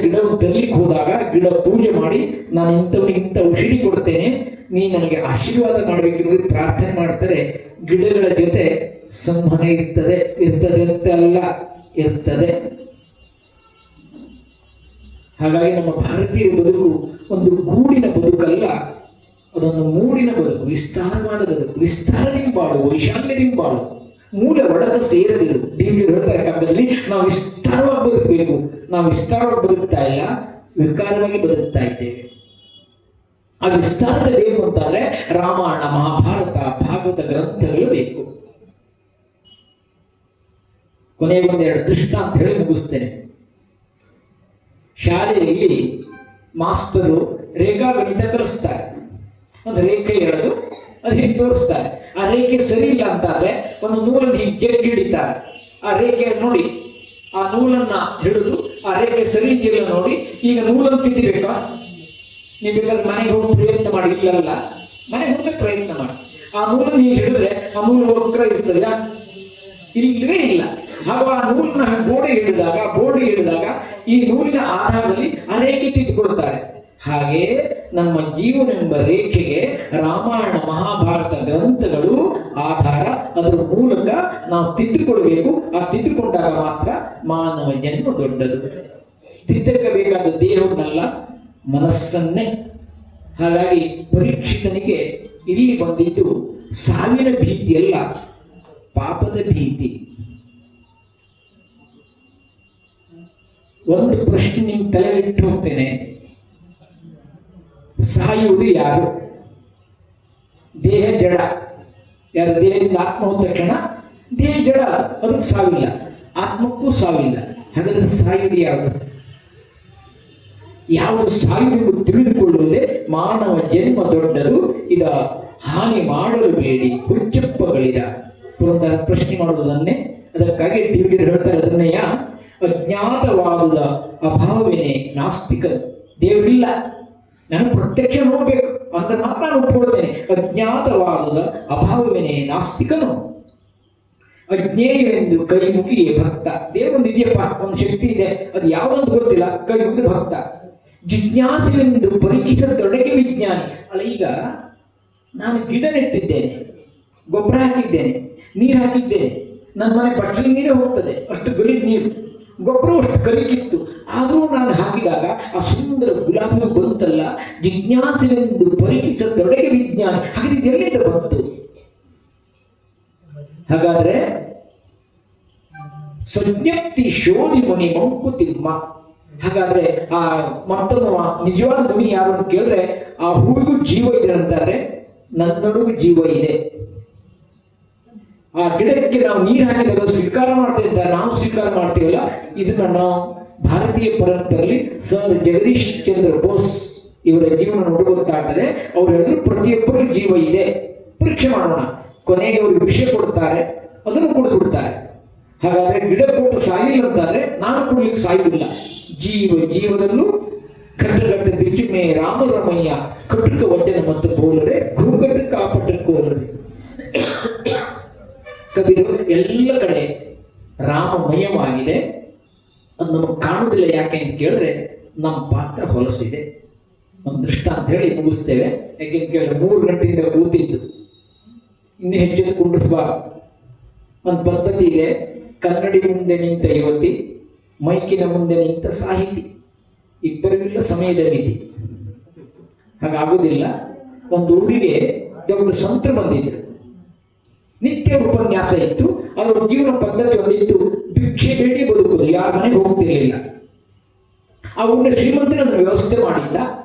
ಗಿಡವನ್ನು ತರಲಿಕ್ಕೆ ಹೋದಾಗ ಗಿಡ ಪೂಜೆ ಮಾಡಿ ನಾನು ಇಂಥವನಿಗೆ ಇಂಥ ಔಷಧಿ ಕೊಡ್ತೇನೆ, ನೀ ನನಗೆ ಆಶೀರ್ವಾದ ಮಾಡಬೇಕೆಂದು ಪ್ರಾರ್ಥನೆ ಮಾಡ್ತಾರೆ. ಗಿಡಗಳ ಜೊತೆ ಸಂವಹನ ಇರ್ತದೆ ಅಂತೆಲ್ಲ ಇರ್ತದೆ. ಹಾಗಾಗಿ ನಮ್ಮ ಭಾರತೀಯ ಬದುಕು ಒಂದು ಗೂಡಿನ ಬದುಕಲ್ಲ, ಅದೊಂದು ಮೂಡಿನ ಬದುಕು, ವಿಸ್ತಾರವಾದ ಬದುಕು. ವಿಸ್ತಾರದಿಂದ ಬಾಳು, ವೈಶಾಲ್ಯದಿಂದ ಬಾಳು, ಮೂಲ ಒಡಕ ಸೇರದಿರು. ಡಿವಿಯರ್ ಹೇಳ್ತಾರೆ ಕಾವ್ಯದಲ್ಲಿ, ನಾವು ವಿಸ್ತಾರವಾಗಿ ಬದುಕಬೇಕು. ನಾವು ವಿಸ್ತಾರವಾಗಿ ಬದುಕ್ತಾ ಇಲ್ಲ, ವಿಕಾರವಾಗಿ ಬದುಕ್ತಾ ಇದ್ದೇವೆ. ಆ ವಿಸ್ತಾರದ ಬೇಕು ಅಂತಾದ್ರೆ ರಾಮಾಯಣ, ಮಹಾಭಾರತ, ಭಾಗವತ ಗ್ರಂಥಗಳು ಬೇಕು. ಕೊನೆಗೊಂದೆರಡು ದೃಷ್ಟಾಂತ ಹೇಳಿ ಮುಗಿಸ್ತೇನೆ. ಶಾಲೆಯಲ್ಲಿ ಮಾಸ್ತರು ರೇಖಾಗಣಿತ ಕಲಿಸ್ತಾರೆ. ಒಂದು ರೇಖೆ ಎಳೆದು ಅದು ಹೀಗೆ ತೋರಿಸ್ತಾರೆ. ಆ ರೇಖೆ ಸರಿ ಇಲ್ಲ ಅಂತಾದ್ರೆ ಒಂದು ನೂಲನ್ನು ಹೀಗೆ ಜಗ್ಗಿ ಹಿಡಿತಾರೆ. ಆ ರೇಖೆ ನೋಡಿ, ಆ ನೂಲನ್ನ ಹಿಡಿದು ಆ ರೇಖೆ ಸರಿ ಇದೆಯಲ್ಲ ನೋಡಿ, ಈಗ ನೂಲನ್ನು ತಿದ್ದಬೇಕಾ? ನೀವು ಬೇಕಾದ್ರೆ ಮನೆಗೆ ಹೋಗಿ ಪ್ರಯತ್ನ ಮಾಡಿ, ಇಲ್ಲಲ್ಲ ಮನೆಗೆ ಹೋಗಕ್ಕೆ ಪ್ರಯತ್ನ ಮಾಡಿ. ಆ ನೂಲನ್ನು ನೀವು ಹಿಡಿದ್ರೆ ಆ ನೂಲು ವಕ್ರ ಇರ್ತದ? ಇಲ್ಲವೇ ಇಲ್ಲ. ಹಾಗೂ ಆ ನೂಲನ್ನ ಬೋರ್ಡ್ ಹಿಡಿದಾಗ ಈ ನೂಲಿನ ಆಧಾರದಲ್ಲಿ ಆ ರೇಖೆ ತಿದ್ದುಕೊಳ್ತಾರೆ. ಹಾಗೆ ನಮ್ಮ ಜೀವನೆಂಬ ರೇಖೆಗೆ ರಾಮಾಯಣ, ಮಹಾಭಾರತ ಗ್ರಂಥಗಳು ಆಧಾರ. ಅದರ ಮೂಲಕ ನಾವು ತಿದ್ದುಕೊಳ್ಬೇಕು. ಆ ತಿದ್ದುಕೊಂಡಾಗ ಮಾತ್ರ ಮಾನವ ಜನ್ಮ ದೊಡ್ಡದು. ತಿದ್ದಬೇಕಾದ ದೇಹವನ್ನಲ್ಲ, ಮನಸ್ಸನ್ನೇ. ಹಾಗಾಗಿ ಪರೀಕ್ಷಿತನಿಗೆ ಇಲ್ಲಿ ಬಂದಿದ್ದು ಸಾವಿನ ಭೀತಿಯಲ್ಲ, ಪಾಪದ ಭೀತಿ. ಒಂದು ಪ್ರಶ್ನೆ ನಿಮ್ಮ ತಲೆಗಿಟ್ಟು ಹೋಗ್ತೇನೆ, ಸಾಯುವುದು ಯಾರು? ದೇಹ ಜಡ. ಯಾರು ದೇಹದಿಂದ ಆತ್ಮ ಹೋದ ತಕ್ಷಣ ದೇಹ ಜಡ, ಅದಕ್ಕೆ ಸಾವಿಲ್ಲ, ಆತ್ಮಕ್ಕೂ ಸಾವಿಲ್ಲ. ಹಾಗಾದ್ರೆ ಸಾಯುವುದು ಯಾವುದು? ಯಾವುದು ಸಾಯುವುದು ತಿಳಿದುಕೊಳ್ಳುವುದೇ ಮಾನವ ಜನ್ಮ ದೊಡ್ಡದು, ಇದ ಹಾನಿ ಮಾಡಲು ಬೇಡಿ ಹುಚ್ಚಪ್ಪಗಳಿರ. ಪುರಂದರ ಪ್ರಶ್ನೆ ಮಾಡುವುದನ್ನೇ, ಅದಕ್ಕಾಗಿ ಟಿವಿ ಹೇಳ್ತಾರೆ ಅದನ್ನೆಯ, ಅಜ್ಞಾತವಾದುದ ಅಭಾವವೇನೆ ನಾಸ್ತಿಕ. ದೇವರಿಲ್ಲ, ನಾನು ಪ್ರತ್ಯಕ್ಷ ನೋಡ್ಬೇಕು ಅಂತ ಮಾತ್ರ ನಾನು ಒಪ್ಪಿಕೊಳ್ತೇನೆ. ಅಜ್ಞಾತವಾದುದ ಅಭಾವವೇನೆ ನಾಸ್ತಿಕನು, ಅಜ್ಞೇಯವೆಂದು ಕೈ ಮುಗಿಯೇ ಭಕ್ತ. ದೇವರೊಂದು ಇದೆಯಪ್ಪ, ಒಂದು ಶಕ್ತಿ ಇದೆ, ಅದು ಯಾವುದೊಂದು ಗೊತ್ತಿಲ್ಲ, ಕೈ ಮುಗಿದ ಭಕ್ತ. ಜಿಜ್ಞಾಸೆವೆಂದು ಪರೀಕ್ಷಿಸದೊಡಗೆ ವಿಜ್ಞಾನಿ. ಅಲ್ಲ, ಈಗ ನಾನು ಗಿಡ ನೆಟ್ಟಿದ್ದೇನೆ, ಗೊಬ್ಬರ ಹಾಕಿದ್ದೇನೆ, ನೀರು ಹಾಕಿದ್ದೇನೆ, ನನ್ನ ಮನೆ ಬಟ್ಟಲು ನೀರೇ ಹೋಗ್ತದೆ, ಅಷ್ಟು ಗಲೀಜು ನೀರು, ಗೊಬ್ಬರ ಅಷ್ಟು ಕಲಿಕಿತ್ತು. ಆದರೂ ನಾನು ಹಾಕಿದಾಗ ಆ ಸುಂದರ ಗುಲಾಬಿ ಬಂತಲ್ಲ. ಜಿಜ್ಞಾಸೆವೆಂದು ಪರೀಕ್ಷಿಸದೊಡಗೆ ವಿಜ್ಞಾನಿ. ಹಾಗಿದ್ದು ಎಲ್ಲಿಂದ ಬಂತು? ಹಾಗಾದ್ರೆ ಸ್ವಜ್ಞಪ್ತಿ ಶೋಧಿ ಮುನಿ ಮಂಕುತಿಮ್ಮ. ಹಾಗಾದ್ರೆ ಆ ಮತ್ತೊಬ್ಬ ನಿಜವಾದ ಮುನಿ ಯಾರು ಅಂತ ಕೇಳಿದ್ರೆ, ಆ ಹೂವಿಗೂ ಜೀವ ಇದೆ ಅಂತಾರೆ, ನನ್ನೊಳಗೂ ಜೀವ ಇದೆ. ಆ ಗಿಡಕ್ಕೆ ನಾವು ನೀರು ಹಾಕಿದಾಗ ಸ್ವೀಕಾರ ಮಾಡ್ತೇವೆ ಅಂತ ನಾವು ಸ್ವೀಕಾರ ಮಾಡ್ತೀವಲ್ಲ, ಇದನ್ನ ನಾವು ಭಾರತೀಯ ಪರಂಪರೆಯಲ್ಲಿ ಸರ್ ಜಗದೀಶ್ ಚಂದ್ರ ಬೋಸ್ ಇವರ ಜೀವನ ನೋಡಿ ಗೊತ್ತಾಗ್ತದೆ. ಅವ್ರು ಹೇಳಿದ್ರು ಪ್ರತಿಯೊಬ್ಬರಿಗೂ ಜೀವ ಇದೆ, ಪರೀಕ್ಷೆ ಮಾಡೋಣ. ಕೊನೆಗೆ ಅವರು ವಿಷಯ ಕೊಡ್ತಾರೆ, ಅದನ್ನು ಕುಡಿದು ಬಿಡ್ತಾರೆ. ಹಾಗಾದ್ರೆ ಗಿಡ ಕೊಟ್ಟು ಸಾಯಿಲ್ಲ ಅಂತಾರೆ, ನಾನು ಕುಡ್ಲಿಕ್ಕೆ ಸಾಯುವುದಿಲ್ಲ. ಜೀವದಲ್ಲೂ ಕಟ್ಟಗಟ್ಟ ಬಿಚ್ಚುಮೆ ರಾಮರಮಯ್ಯ ಕಟ್ಟುಕ ವಚನ ಮತ್ತು ಬೋಲರೆ ಗುರುಗಟ್ಟು ಕಾಪಟ್ಟಕ್ಕೋಲರೆ. ಕವಿರು ಎಲ್ಲ ಕಡೆ ರಾಮಮಯವಾಗಿದೆ, ಅದು ನಮಗೆ ಕಾಣುವುದಿಲ್ಲ. ಯಾಕೆ ಅಂತ ಕೇಳಿದ್ರೆ ನಮ್ಮ ಪಾತ್ರ ಹೊಲಸಿದೆ. ಒಂದು ದೃಷ್ಟಾಂತ ಹೇಳಿ ಮುಗಿಸ್ತೇವೆ. ಯಾಕೆಂತ ಕೇಳಿದ್ರೆ 3 ಗಂಟೆಯಿಂದ ಕೂತಿದ್ದು, ಇನ್ನು ಹೆಚ್ಚು ಕುಂಡಿಸಬಾರ್ದು. ಒಂದು ಪದ್ಧತಿ ಇದೆ, ಕನ್ನಡಿ ಮುಂದೆ ನಿಂತ ಯುವತಿ, ಮೈಕಿನ ಮುಂದೆ ನಿಂತ ಸಾಹಿತಿ, ಇಬ್ಬರಿಗಿಲ್ಲ ಸಮಯದ ಮಿತಿ. ಹಾಗಾಗುವುದಿಲ್ಲ. ಒಂದು ಊರಿಗೆ ದೊಡ್ಡ ಸಂತರು ಬಂದಿದ್ರು, ನಿತ್ಯ ಉಪನ್ಯಾಸ ಇತ್ತು. ಅದರ ಜೀವನ ಪದ್ಧತಿ ಒಂದಿತ್ತು, ಭಿಕ್ಷೆ ಬೇಡಿ ಬದುಕುವುದು, ಯಾರ ಮನೆಗೆ ಹೋಗ್ತಿರ್ಲಿಲ್ಲ. ಆ ಊರಿನ ಶ್ರೀಮಂತನನ್ನು ವ್ಯವಸ್ಥೆ ಮಾಡಿಲ್ಲ.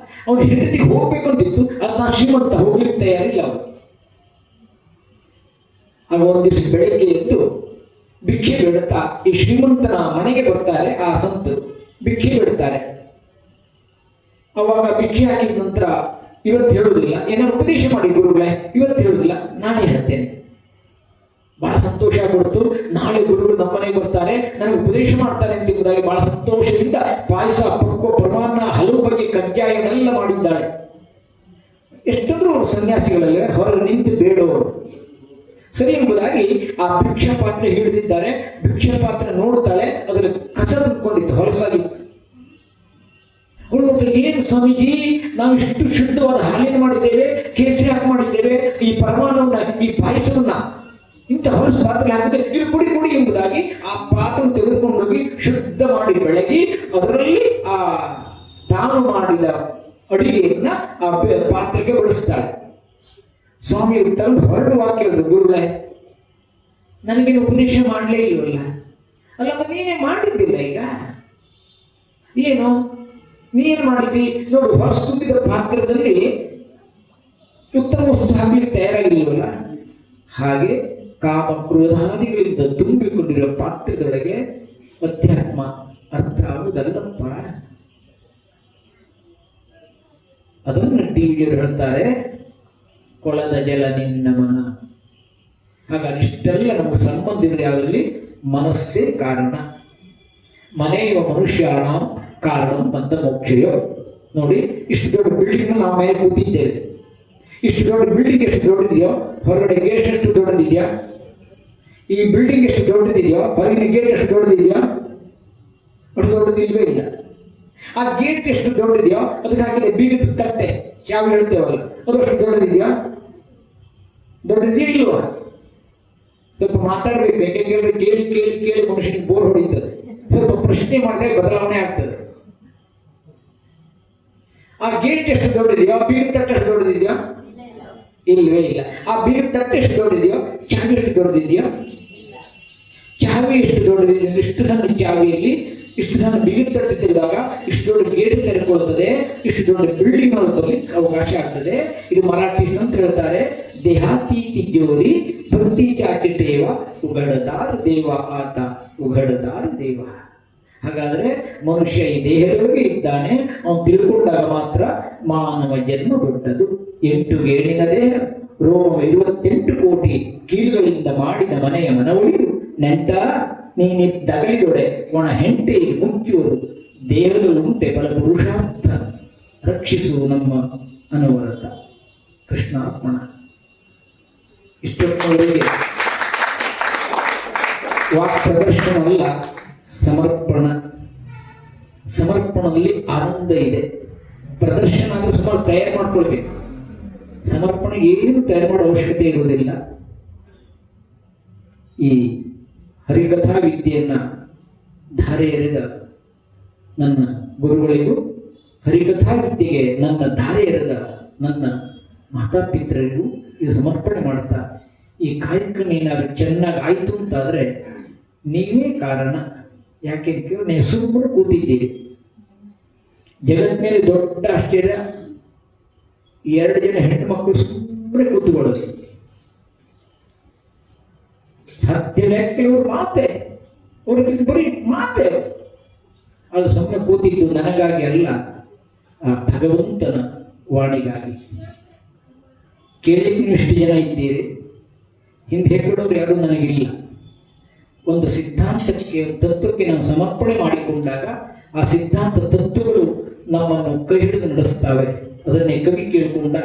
ಅವನು ಹೆಂಡತಿಗೆ ಹೋಗ್ಬೇಕಂತಿತ್ತು, ಅದನ್ನ ಶ್ರೀಮಂತ ಹೋಗ್ಲಿಕ್ಕೆ ತಯಾರಿಲ್ಲ ಅವರು. ಆಗ ಒಂದು ದಿವಸ ಬೆಳಗ್ಗೆ ಎದ್ದು ಭಿಕ್ಷೆ ಬೇಡುತ್ತಾ ಈ ಶ್ರೀಮಂತನ ಮನೆಗೆ ಬರ್ತಾರೆ. ಆ ಸಂತರು ಭಿಕ್ಷೆ ಬೇಡುತ್ತಾರೆ. ಅವಾಗ ಭಿಕ್ಷೆ ಹಾಕಿದ ನಂತರ, ಇವತ್ತು ಹೇಳುವುದಿಲ್ಲ, ಏನಾದ್ರು ಉಪದೇಶ ಮಾಡಿ ಗುರುಗಳೇ, ಇವತ್ತು ಹೇಳುವುದಿಲ್ಲ, ನಾಳೆ ಹೇಳ್ತೇನೆ. ಬಹಳ ಸಂತೋಷ ಕೊಡ್ತು. ನಾಳೆ ಗುರುಗಳು ನಮ್ಮನೆಗೆ ಬರ್ತಾರೆ, ನನಗೆ ಉಪದೇಶ ಮಾಡ್ತಾರೆ ಅಂತ ಎಂಬುದಾಗಿ ಬಹಳ ಸಂತೋಷದಿಂದ ಪಾಯಸ, ಪಕ್ವ, ಪರಮಾನ್ನ, ಹಲವು ಬಗೆ ಕಜ್ಜಾಯಗಳೆಲ್ಲ ಮಾಡಿದ್ದಾಳೆ. ಎಷ್ಟೊಂದು ಸನ್ಯಾಸಿಗಳಲ್ಲಿ ಹೊರಗೆ ನಿಂತು ಬೇಡವರು. ಸರಿ ಎಂಬುದಾಗಿ ಆ ಭಿಕ್ಷಾ ಪಾತ್ರೆ ಹಿಡಿದಿದ್ದಾರೆ. ಭಿಕ್ಷಾ ಪಾತ್ರೆ ನೋಡ್ತಾಳೆ, ಅದರ ಕಸ ತುಂಬಿಕೊಂಡಿತ್ತು, ಹೊಲಸಾಗಿತ್ತು. ಏನು ಸ್ವಾಮೀಜಿ, ನಾವು ಇಷ್ಟು ಶುದ್ಧವಾದ ಹಾಲಿನ ಮಾಡಿದ್ದೇವೆ, ಕೇಸರಿ ಹಾಕಿ ಮಾಡಿದ್ದೇವೆ, ಈ ಪರಮಾನವನ್ನ, ಈ ಪಾಯಸವನ್ನ ಇಂಥ ಹೊಲಸ ಪಾತ್ರೆ ಹಾಕಿದೆ, ಇದು ಕುಡಿ ಕುಡಿ ಎಂಬುದಾಗಿ ಆ ಪಾತ್ರ ತೆಗೆದುಕೊಂಡೋಗಿ ಶುದ್ಧ ಮಾಡಿ ಬೆಳಗಿ ಅದರಲ್ಲಿ ಆ ತಾನು ಮಾಡಿದ ಅಡಿಗೆಯನ್ನ ಆ ಪಾತ್ರೆಗೆ ಬಡಿಸ್ತಾಳೆ. ಸ್ವಾಮಿಯವರು ತಂದು ಹೊರಡುವಾಗ ಕೇಳಿದ್ರು, ಗುರುಗಳೇ ನನಗೆ ಉಪದೇಶ ಮಾಡಲೇ ಇಲ್ವಲ್ಲ. ಅಲ್ಲ, ನೀನೇ ಮಾಡಿದ್ದಿಲ್ಲ. ಈಗ ಏನು ನೀನು ಮಾಡಿದ್ದಿ ನೋಡು, ಹೊಸ ತುಂಬಿದ ಪಾತ್ರದಲ್ಲಿ ಉತ್ತಮ ವಸ್ತು ಹಾಕಲಿಕ್ಕೆ ತಯಾರಾಗಿಲ್ವಲ್ಲ. ಹಾಗೆ ಕಾಮ ಕ್ರೋಧಾದಿಗಳಿಂದ ತುಂಬಿಕೊಂಡಿರುವ ಪಾತ್ರದೊಳಗೆ ಅಧ್ಯಾತ್ಮ ಅರ್ಥ ಆಗುವುದಲ್ಲಪ್ಪ. ಅದನ್ನು ಟಿವಿಯವರು ಹೇಳ್ತಾರೆ, ಕೊಳದ ಜಲ ನಿನ್ನ ಮನ. ಹಾಗಾಗಿ ಇಷ್ಟೆಲ್ಲ ನಮಗೆ ಸಂಬಂಧಗಳು ಯಾವುದರಲ್ಲಿ? ಮನಸ್ಸೇ ಕಾರಣ. ಮನೆಯ ಮನುಷ್ಯಾಣ ಕಾರಣ ಬಂದ ಮೋಕ್ಷಯೋ. ನೋಡಿ, ಇಷ್ಟು ದೊಡ್ಡ ಬಿಲ್ಡಿಂಗ್ ನಾವು ಮೇಲೆ ಕೂತಿದ್ದೇವೆ. ಇಷ್ಟು ದೊಡ್ಡ ಬಿಲ್ಡಿಂಗ್ ಎಷ್ಟು ದೊಡ್ಡದಿದೆಯೋ, ಹೊರಗಡೆ ಗೇಟ್ ಎಷ್ಟು ದೊಡ್ಡದಿದೆಯಾ? ಈ ಬಿಲ್ಡಿಂಗ್ ಎಷ್ಟು ದೊಡ್ಡದಿದೆಯೋ, ಹೊರಗಿನ ಗೇಟ್ ಎಷ್ಟು ದೊಡ್ಡದಿದೆಯಾ? ಅಷ್ಟು ದೊಡ್ಡದಿಲ್ವೇ ಇಲ್ಲ. ಆ ಗೇಟ್ ಎಷ್ಟು ದೊಡ್ಡದಿದೆಯೋ ಅದಕ್ಕೆ ಹಾಕಿದೆ ಬೀಗದ ತಟ್ಟೆ, ಚಾವಿ ಹೇಳ್ತೇವಲ್ಲ, ಅದು ಅಷ್ಟು ದೊಡ್ಡದಿದೆಯಾ? ದೊಡ್ಡದಿದೆಯಾ ಇಲ್ವಾ? ಸ್ವಲ್ಪ ಮಾತಾಡ್ಬೇಕು. ಯಾಕೆ ಕೇಳಿದ್ರೆ ಕೇಳಿ ಕೇಳಿ ಕೇಳಿ ಮನುಷ್ಯನಿಗೆ ಬೋರ್ ಹೊಡೀತದೆ. ಸ್ವಲ್ಪ ಪ್ರಶ್ನೆ ಮಾಡಿದ್ರೆ ಬದಲಾವಣೆ ಆಗ್ತದೆ. ಆ ಗೇಟ್ ಎಷ್ಟು ದೊಡ್ಡದಿದೆಯೋ, ಬೀಗದ ತಟ್ಟೆ ಎಷ್ಟು ದೊಡ್ಡದಿದೆಯಾ? ಇಲ್ವೇ ಇಲ್ಲ. ಆ ಬೀಗದ ತಟ್ಟೆ ಎಷ್ಟು ದೊಡ್ಡದಿದೆಯೋ, ಚಾವಿ ಎಷ್ಟು ದೊಡ್ಡದಿದೆಯಾ? ಚಾವಿ ಎಷ್ಟು ದೊಡ್ಡದಿದೆಯೋ, ಇಷ್ಟು ಸಣ್ಣ ಚಾವಿಯಲ್ಲಿ ಇಷ್ಟು ಜನ ಬಿಗಿದು ತಟ್ಟುತ್ತಿರುವಾಗ ಇಷ್ಟು ದೊಡ್ಡ ಗೇಟ್ ತೆರೆದುಕೊಳ್ಳುತ್ತದೆ, ಇಷ್ಟು ದೊಡ್ಡ ಬಿಲ್ಡಿಂಗ್ ಬರ್ಲಿಕ್ಕೆ ಅವಕಾಶ ಆಗ್ತದೆ. ಇದು ಮರಾಠಿ ಸಂತ ಹೇಳ್ತಾರೆ, ದೇಹಾತಿ ತಿಜೋರಿ ಭಕ್ತಿ ಚಾಚಿಟೇವ ಉಗಡದಾರ್ ದೇವ ಆತ ಉಗಡದಾರ್ ದೇವ. ಹಾಗಾದ್ರೆ ಮನುಷ್ಯ ಈ ದೇಹದೊಳಗೆ ಇದ್ದಾನೆ, ಅವನು ತಿಳ್ಕೊಂಡಾಗ ಮಾತ್ರ ಮಾನವ ಜನ್ಮ ದೊಡ್ಡದು. 8 ಗೇಣಿನ ದೇಹ, ರೋಮ 28 ಕೋಟಿ ಕೀಲುಗಳಿಂದ ಮಾಡಿದ ಮನೆಯ ಮನವೊಳಿದು ನೆಂಟ ನೀನಿದ್ದಗಲಿದೊಡೆ ಒಣ ಹೆಂಟೆ ಮುಚ್ಚುವುದು ದೇಹದಲ್ಲಿ ಉಂಟೆ ಬಲ ಪುರುಷಾರ್ಥ ರಕ್ಷಿಸು ನಮ್ಮ ಅನವರತ. ಕೃಷ್ಣಾರ್ಪಣ. ಇಷ್ಟೊತ್ತವರೆಗೆ ವಾಕ್ ಪ್ರದರ್ಶನವಲ್ಲ, ಸಮರ್ಪಣ. ಸಮರ್ಪಣದಲ್ಲಿ ಆನಂದ ಇದೆ. ಪ್ರದರ್ಶನ ಅಂದ್ರೆ ಸುಮಾರು ತಯಾರು ಮಾಡ್ಕೊಳ್ಬೇಕು. ಸಮರ್ಪಣೆ ಏನು ತಯಾರು ಮಾಡೋ ಅವಶ್ಯಕತೆ ಇರುವುದಿಲ್ಲ. ಈ ಹರಿಕಥಾ ವಿದ್ಯೆಯನ್ನ ಧಾರೆ ಎರೆದ ನನ್ನ ಗುರುಗಳಿಗೂ, ಹರಿಕಥಾ ವಿದ್ಯೆಗೆ ನನ್ನ ಧಾರೆ ಎರೆದ ನನ್ನ ಮಾತಾಪಿತರಿಗೂ ಇದು ಸಮರ್ಪಣೆ ಮಾಡ್ತಾ, ಈ ಕಾರ್ಯಕ್ರಮ ಏನಾದ್ರು ಚೆನ್ನಾಗಿ ಆಯ್ತು ಅಂತಾದ್ರೆ ನೀವೇ ಕಾರಣ. ಯಾಕೆ ನೀವು ಸುಮ್ಮನೆ ಕೂತಿದ್ದೀರಿ. ಜಗತ್ ಮೇಲೆ ದೊಡ್ಡ ಆಶ್ಚರ್ಯ, 2 ಜನ ಹೆಣ್ಣು ಮಕ್ಕಳು ಸುಮ್ಮನೆ ಕೂತ್ಕೊಳ್ಳೋದು ಸಾಧ್ಯವಿಲ್ಲ. ಯಾಕೆ ಅವ್ರ ಮಾತೆ, ಅವ್ರಿಗೆ ಬರೀ ಮಾತೆ. ಅದು ಸುಮ್ಮನೆ ಕೂತಿದ್ದು ನನಗಾಗಿ ಅಲ್ಲ, ಆ ಭಗವಂತನ ವಾಣಿಗಾಗಿ. ಕೇಳಿದ್ರು ಇಷ್ಟು ಜನ ಇದ್ದೀರಿ, ಹಿಂದೆ ಹೇಳ್ಕೊಡೋರು ಯಾರು ನನಗಿಲ್ಲ. ಒಂದು ಸಿದ್ಧಾಂತಕ್ಕೆ, ತತ್ವಕ್ಕೆ ನಾವು ಸಮರ್ಪಣೆ ಮಾಡಿಕೊಂಡಾಗ ಆ ಸಿದ್ಧಾಂತ ತತ್ವಗಳು ನಮ್ಮನ್ನು ಕೈ ಹಿಡಿದು ನಡೆಸ್ತವೆ. ಅದನ್ನೇ ಕವಿ ಕೇಳಿಕೊಂಡ,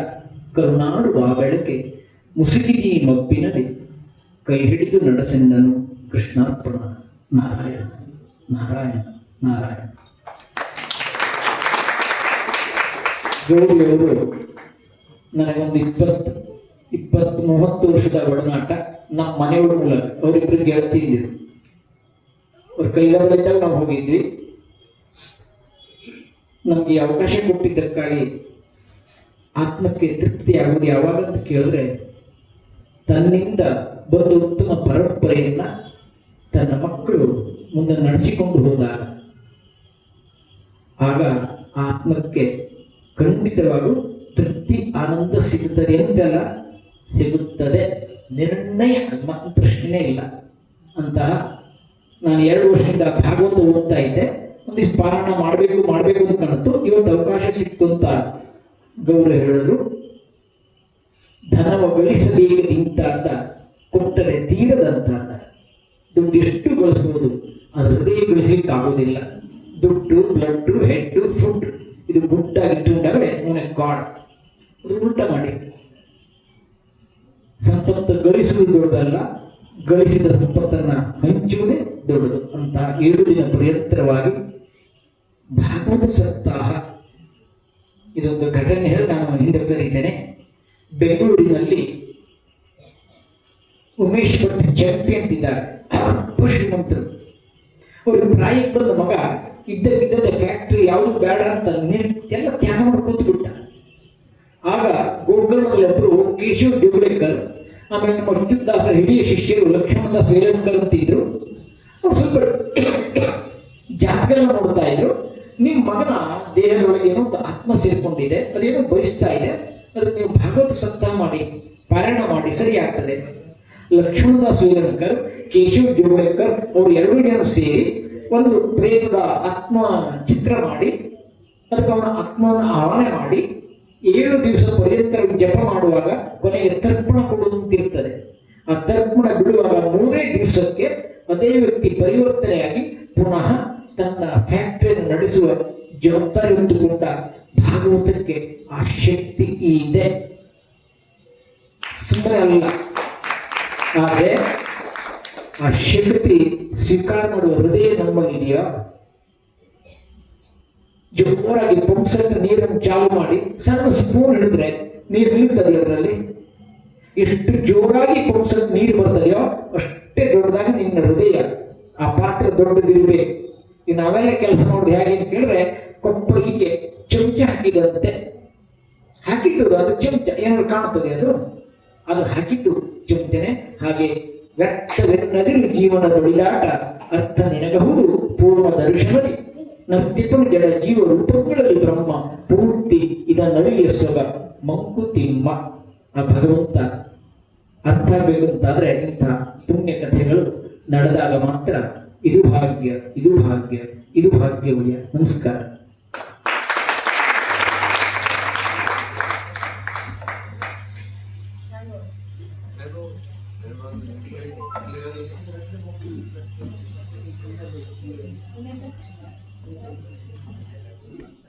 ಕರುನಾಡುವ ಬೆಳಕೆ ಮುಸುಕಿದಿ ಮಬ್ಬಿನಲ್ಲಿ ಕೈ ಹಿಡಿದು ನಡೆಸೆಂದನು ಕೃಷ್ಣಾರ್ಪಣ. ನಾರಾಯಣ ನಾರಾಯಣ ನಾರಾಯಣ. ಗೌರಿಯವರು ನನಗೊಂದು 20-30 ವರ್ಷದ ಒಡನಾಟ. ನಮ್ಮ ಮನೆಯವ್ರ ಮೂಲಕ ಅವರಿಬ್ಬರು ಗೆಳತಿದ್ರು. ಅವ್ರ ಕೈಲಾಗಲಿದ್ದಾಗ ನಾವು ಹೋಗಿದ್ವಿ. ನಮ್ಗೆ ಅವಕಾಶ ಕೊಟ್ಟಿದ್ದಕ್ಕಾಗಿ ಆತ್ಮಕ್ಕೆ ತೃಪ್ತಿ ಆಗುವುದು ಯಾವಾಗ ಅಂತ ಕೇಳಿದ್ರೆ, ತನ್ನಿಂದ ಬಂದ ಉತ್ತಮ ಪರಂಪರೆಯನ್ನ ತನ್ನ ಮಕ್ಕಳು ಮುಂದೆ ನಡೆಸಿಕೊಂಡು ಹೋದಾಗ ಆಗ ಆತ್ಮಕ್ಕೆ ಖಂಡಿತವಾಗೂ ತೃಪ್ತಿ, ಆನಂದ ಸಿಗುತ್ತದೆ ಅಂತಲ್ಲ, ಸಿಗುತ್ತದೆ. ನಿರ್ಣಯ ಮತ್ತು ಪ್ರಶ್ನೆ ಇಲ್ಲ. ಅಂತಹ ನಾನು 2 ವರ್ಷದಿಂದ ಭಾಗವತ ಓದ್ತಾ ಇದ್ದೆ. ಒಂದಿಷ್ಟು ಪಾರಾಯಣ ಮಾಡಬೇಕು ಅಂತ ಕಾಣಿತು. ಇವತ್ತು ಅವಕಾಶ ಸಿಕ್ತು ಅಂತ ಗೌರವ ಹೇಳಿದ್ರು. ಧನವ ಗಳಿಸಬೇಕಂತಾದ ಕೊಟ್ಟರೆ ತೀರದಂತ. ದುಡ್ಡು ಎಷ್ಟು ಗಳಿಸ್ಬೋದು, ಅದು ಹೃದಯ ಗಳಿಸಲಿಕ್ಕೆ ಆಗೋದಿಲ್ಲ. ದುಡ್ಡು, ಬ್ಲಡ್, ಹೆಡ್, ಫುಡ್ ಇದು ಗುಡ್ಡಾಗಿಟ್ಟುಕೊಂಡಾಗಲೇ ಗಾಡ್. ಅದು ಉಲ್ಟ ಮಾಡಿ. ಸಂಪತ್ತು ಗಳಿಸುವುದು ದೊಡ್ಡದಲ್ಲ, ಗಳಿಸಿದ ಸಂಪತ್ತನ್ನ ಹಂಚುವುದೇ ದೊಡ್ಡದು ಅಂತ 7 ದಿನ ಪರ್ಯಂತರವಾಗಿ ಭಾಗವತ ಸಪ್ತಾಹ. ಇದೊಂದು ಘಟನೆ ಹೇಳಿ ನಾನು ಹಿಂದೆ ಸರಿದ್ದೇನೆ. ಬೆಂಗಳೂರಿನಲ್ಲಿ ಉಮೇಶ್ ಭಟ್ ಚಾಂಪಿಯನ್ ಇದ್ದಾರೆ, ಶ್ರೀಮಂತರು. ಅವರು ಪ್ರಾಯಕ್ಕೆ ಬಂದ ಮಗ ಇದ್ದಕ್ಕಿದ್ದ ಫ್ಯಾಕ್ಟ್ರಿ ಯಾವುದು ಬೇಡ ಅಂತ ಎಲ್ಲ ತ್ಯಾಗ ಮಾಡಿ ಕೂತ್ಬಿಟ್ಟ. ಆಗ ಗೋಕರ್ಣದಲ್ಲಿ ಒಬ್ಬರು ಕೇಶವ್ ಜೋಗಳೇಕರ್, ಆಮೇಲೆ ನಮ್ಮ ಅಚ್ಯುತದಾಸರ ಹಿರಿಯ ಶಿಷ್ಯರು ಲಕ್ಷ್ಮಣದಾಸ್ ವೇಲಂಕರ್ ಅಂತಿದ್ರು. ಅವ್ರು ಸ್ವಲ್ಪ ಜಾತಕಗಳನ್ನ ನೋಡ್ತಾ ಇದ್ರು. ನಿಮ್ಮ ಮಗನ ದೇಹದೊಳಗೆ ಏನೋ ಒಂದು ಆತ್ಮ ಸೇರ್ಕೊಂಡಿದೆ, ಅದೇನೋ ಬಯಸ್ತಾ ಇದೆ, ಅದಕ್ಕೆ ನೀವು ಭಾಗವತ ಸಪ್ತಾಹ ಮಾಡಿ, ಪಾರಾಯಣ ಮಾಡಿ, ಸರಿ ಆಗ್ತದೆ. ಲಕ್ಷ್ಮಣದಾಸ್ ವೇಲಂಕರ್, ಕೇಶವ್ ಜೋಗಳೇಕರ್ ಅವರು 2 ಜನ ಸೇರಿ ಒಂದು ಪ್ರೇತದ ಆತ್ಮ ಚಿತ್ರ ಮಾಡಿ ಅದಕ್ಕೆ ಅವನ ಆತ್ಮನ ಆವಾಹನೆ ಮಾಡಿ 7 ದಿವಸ ಪರ್ಯಂತರ ಜಪ ಮಾಡುವಾಗ ಕೊನೆಗೆ ತರ್ಪಣ ಕೊಡುವಂತಿರ್ತದೆ. ಆ ತರ್ಪಣ ಬಿಡುವಾಗ 3ನೇ ದಿವಸಕ್ಕೆ ಅದೇ ವ್ಯಕ್ತಿ ಪರಿವರ್ತನೆಯಾಗಿ ಪುನಃ ತನ್ನ ಫ್ಯಾಕ್ಟರಿಯನ್ನು ನಡೆಸುವ ಜವಾಬ್ದಾರಿ ಹೊಂದಿಕೊಂಡ ಭಾಗವತಕ್ಕೆ ಆ ಶಕ್ತಿ ಇದೆ, ಸುಮ್ಮನೆ ಅಲ್ಲ. ಆದರೆ ಆ ಶಕ್ತಿ ಸ್ವೀಕಾರ ಮಾಡುವ ಹೃದಯ ನಮ್ಮಲ್ಲಿದೆಯಾ? ಜೋರಾಗಿ ಪಂಪ್ಸೆಟ್ ನೀರನ್ನು ಚಾಲು ಮಾಡಿ ಸಣ್ಣ ಸ್ಪೂನ್ ಹಿಡಿದ್ರೆ ನೀರು ನಿಲ್ತದೆ. ಅದರಲ್ಲಿ ಎಷ್ಟು ಜೋರಾಗಿ ಪಂಪ್ಸೆಟ್ ನೀರು ಬರ್ತದೆಯೋ ಅಷ್ಟೇ ದೊಡ್ಡದಾಗಿ ನಿನ್ನ ಹೃದಯ. ಆ ಪಾತ್ರ ದೊಡ್ಡದಿರ್ಬೇಕು. ಈ ನಾವೆಲ್ಲ ಕೆಲಸ ಮಾಡೋದು ಹೇಗೆ ಅಂತ ಕೇಳಿದ್ರೆ, ಕೊಪ್ಪಲಿಗೆ ಚಮಚ ಹಾಕಿದಂತೆ ಹಾಕಿದ್ದು, ಅದು ಚಮಚ ಏನಾದ್ರು ಕಾಣುತ್ತದೆ, ಅದು ಹಾಕಿದ್ದು ಚಮಚನೆ. ಹಾಗೆ ವ್ಯಕ್ತವೆನ್ನದಿರು ಜೀವನ ದೊಡಿದಾಟ ಅರ್ಥ ನಿನಗಬಹುದು ಪೂರ್ಣ ದರ್ಶನದಿ ನರ್ತಿಪಂ ಜಡ ಜೀವ ರೂಪಗಳಲ್ಲಿ ಬ್ರಹ್ಮ ಪೂರ್ತಿ ಇದನ್ನರಿಯ ಸೊಗ ಮಂಕುತಿಮ್ಮ. ಆ ಭಗವಂತ ಅರ್ಥ ಆಗಬೇಕು ಅಂತಾದ್ರೆ ಇಂಥ ಪುಣ್ಯ ಕಥೆಗಳು ನಡೆದಾಗ ಮಾತ್ರ ಇದು ಭಾಗ್ಯ, ಇದು ಭಾಗ್ಯ, ಇದು ಭಾಗ್ಯವಯ್ಯ. ನಮಸ್ಕಾರ.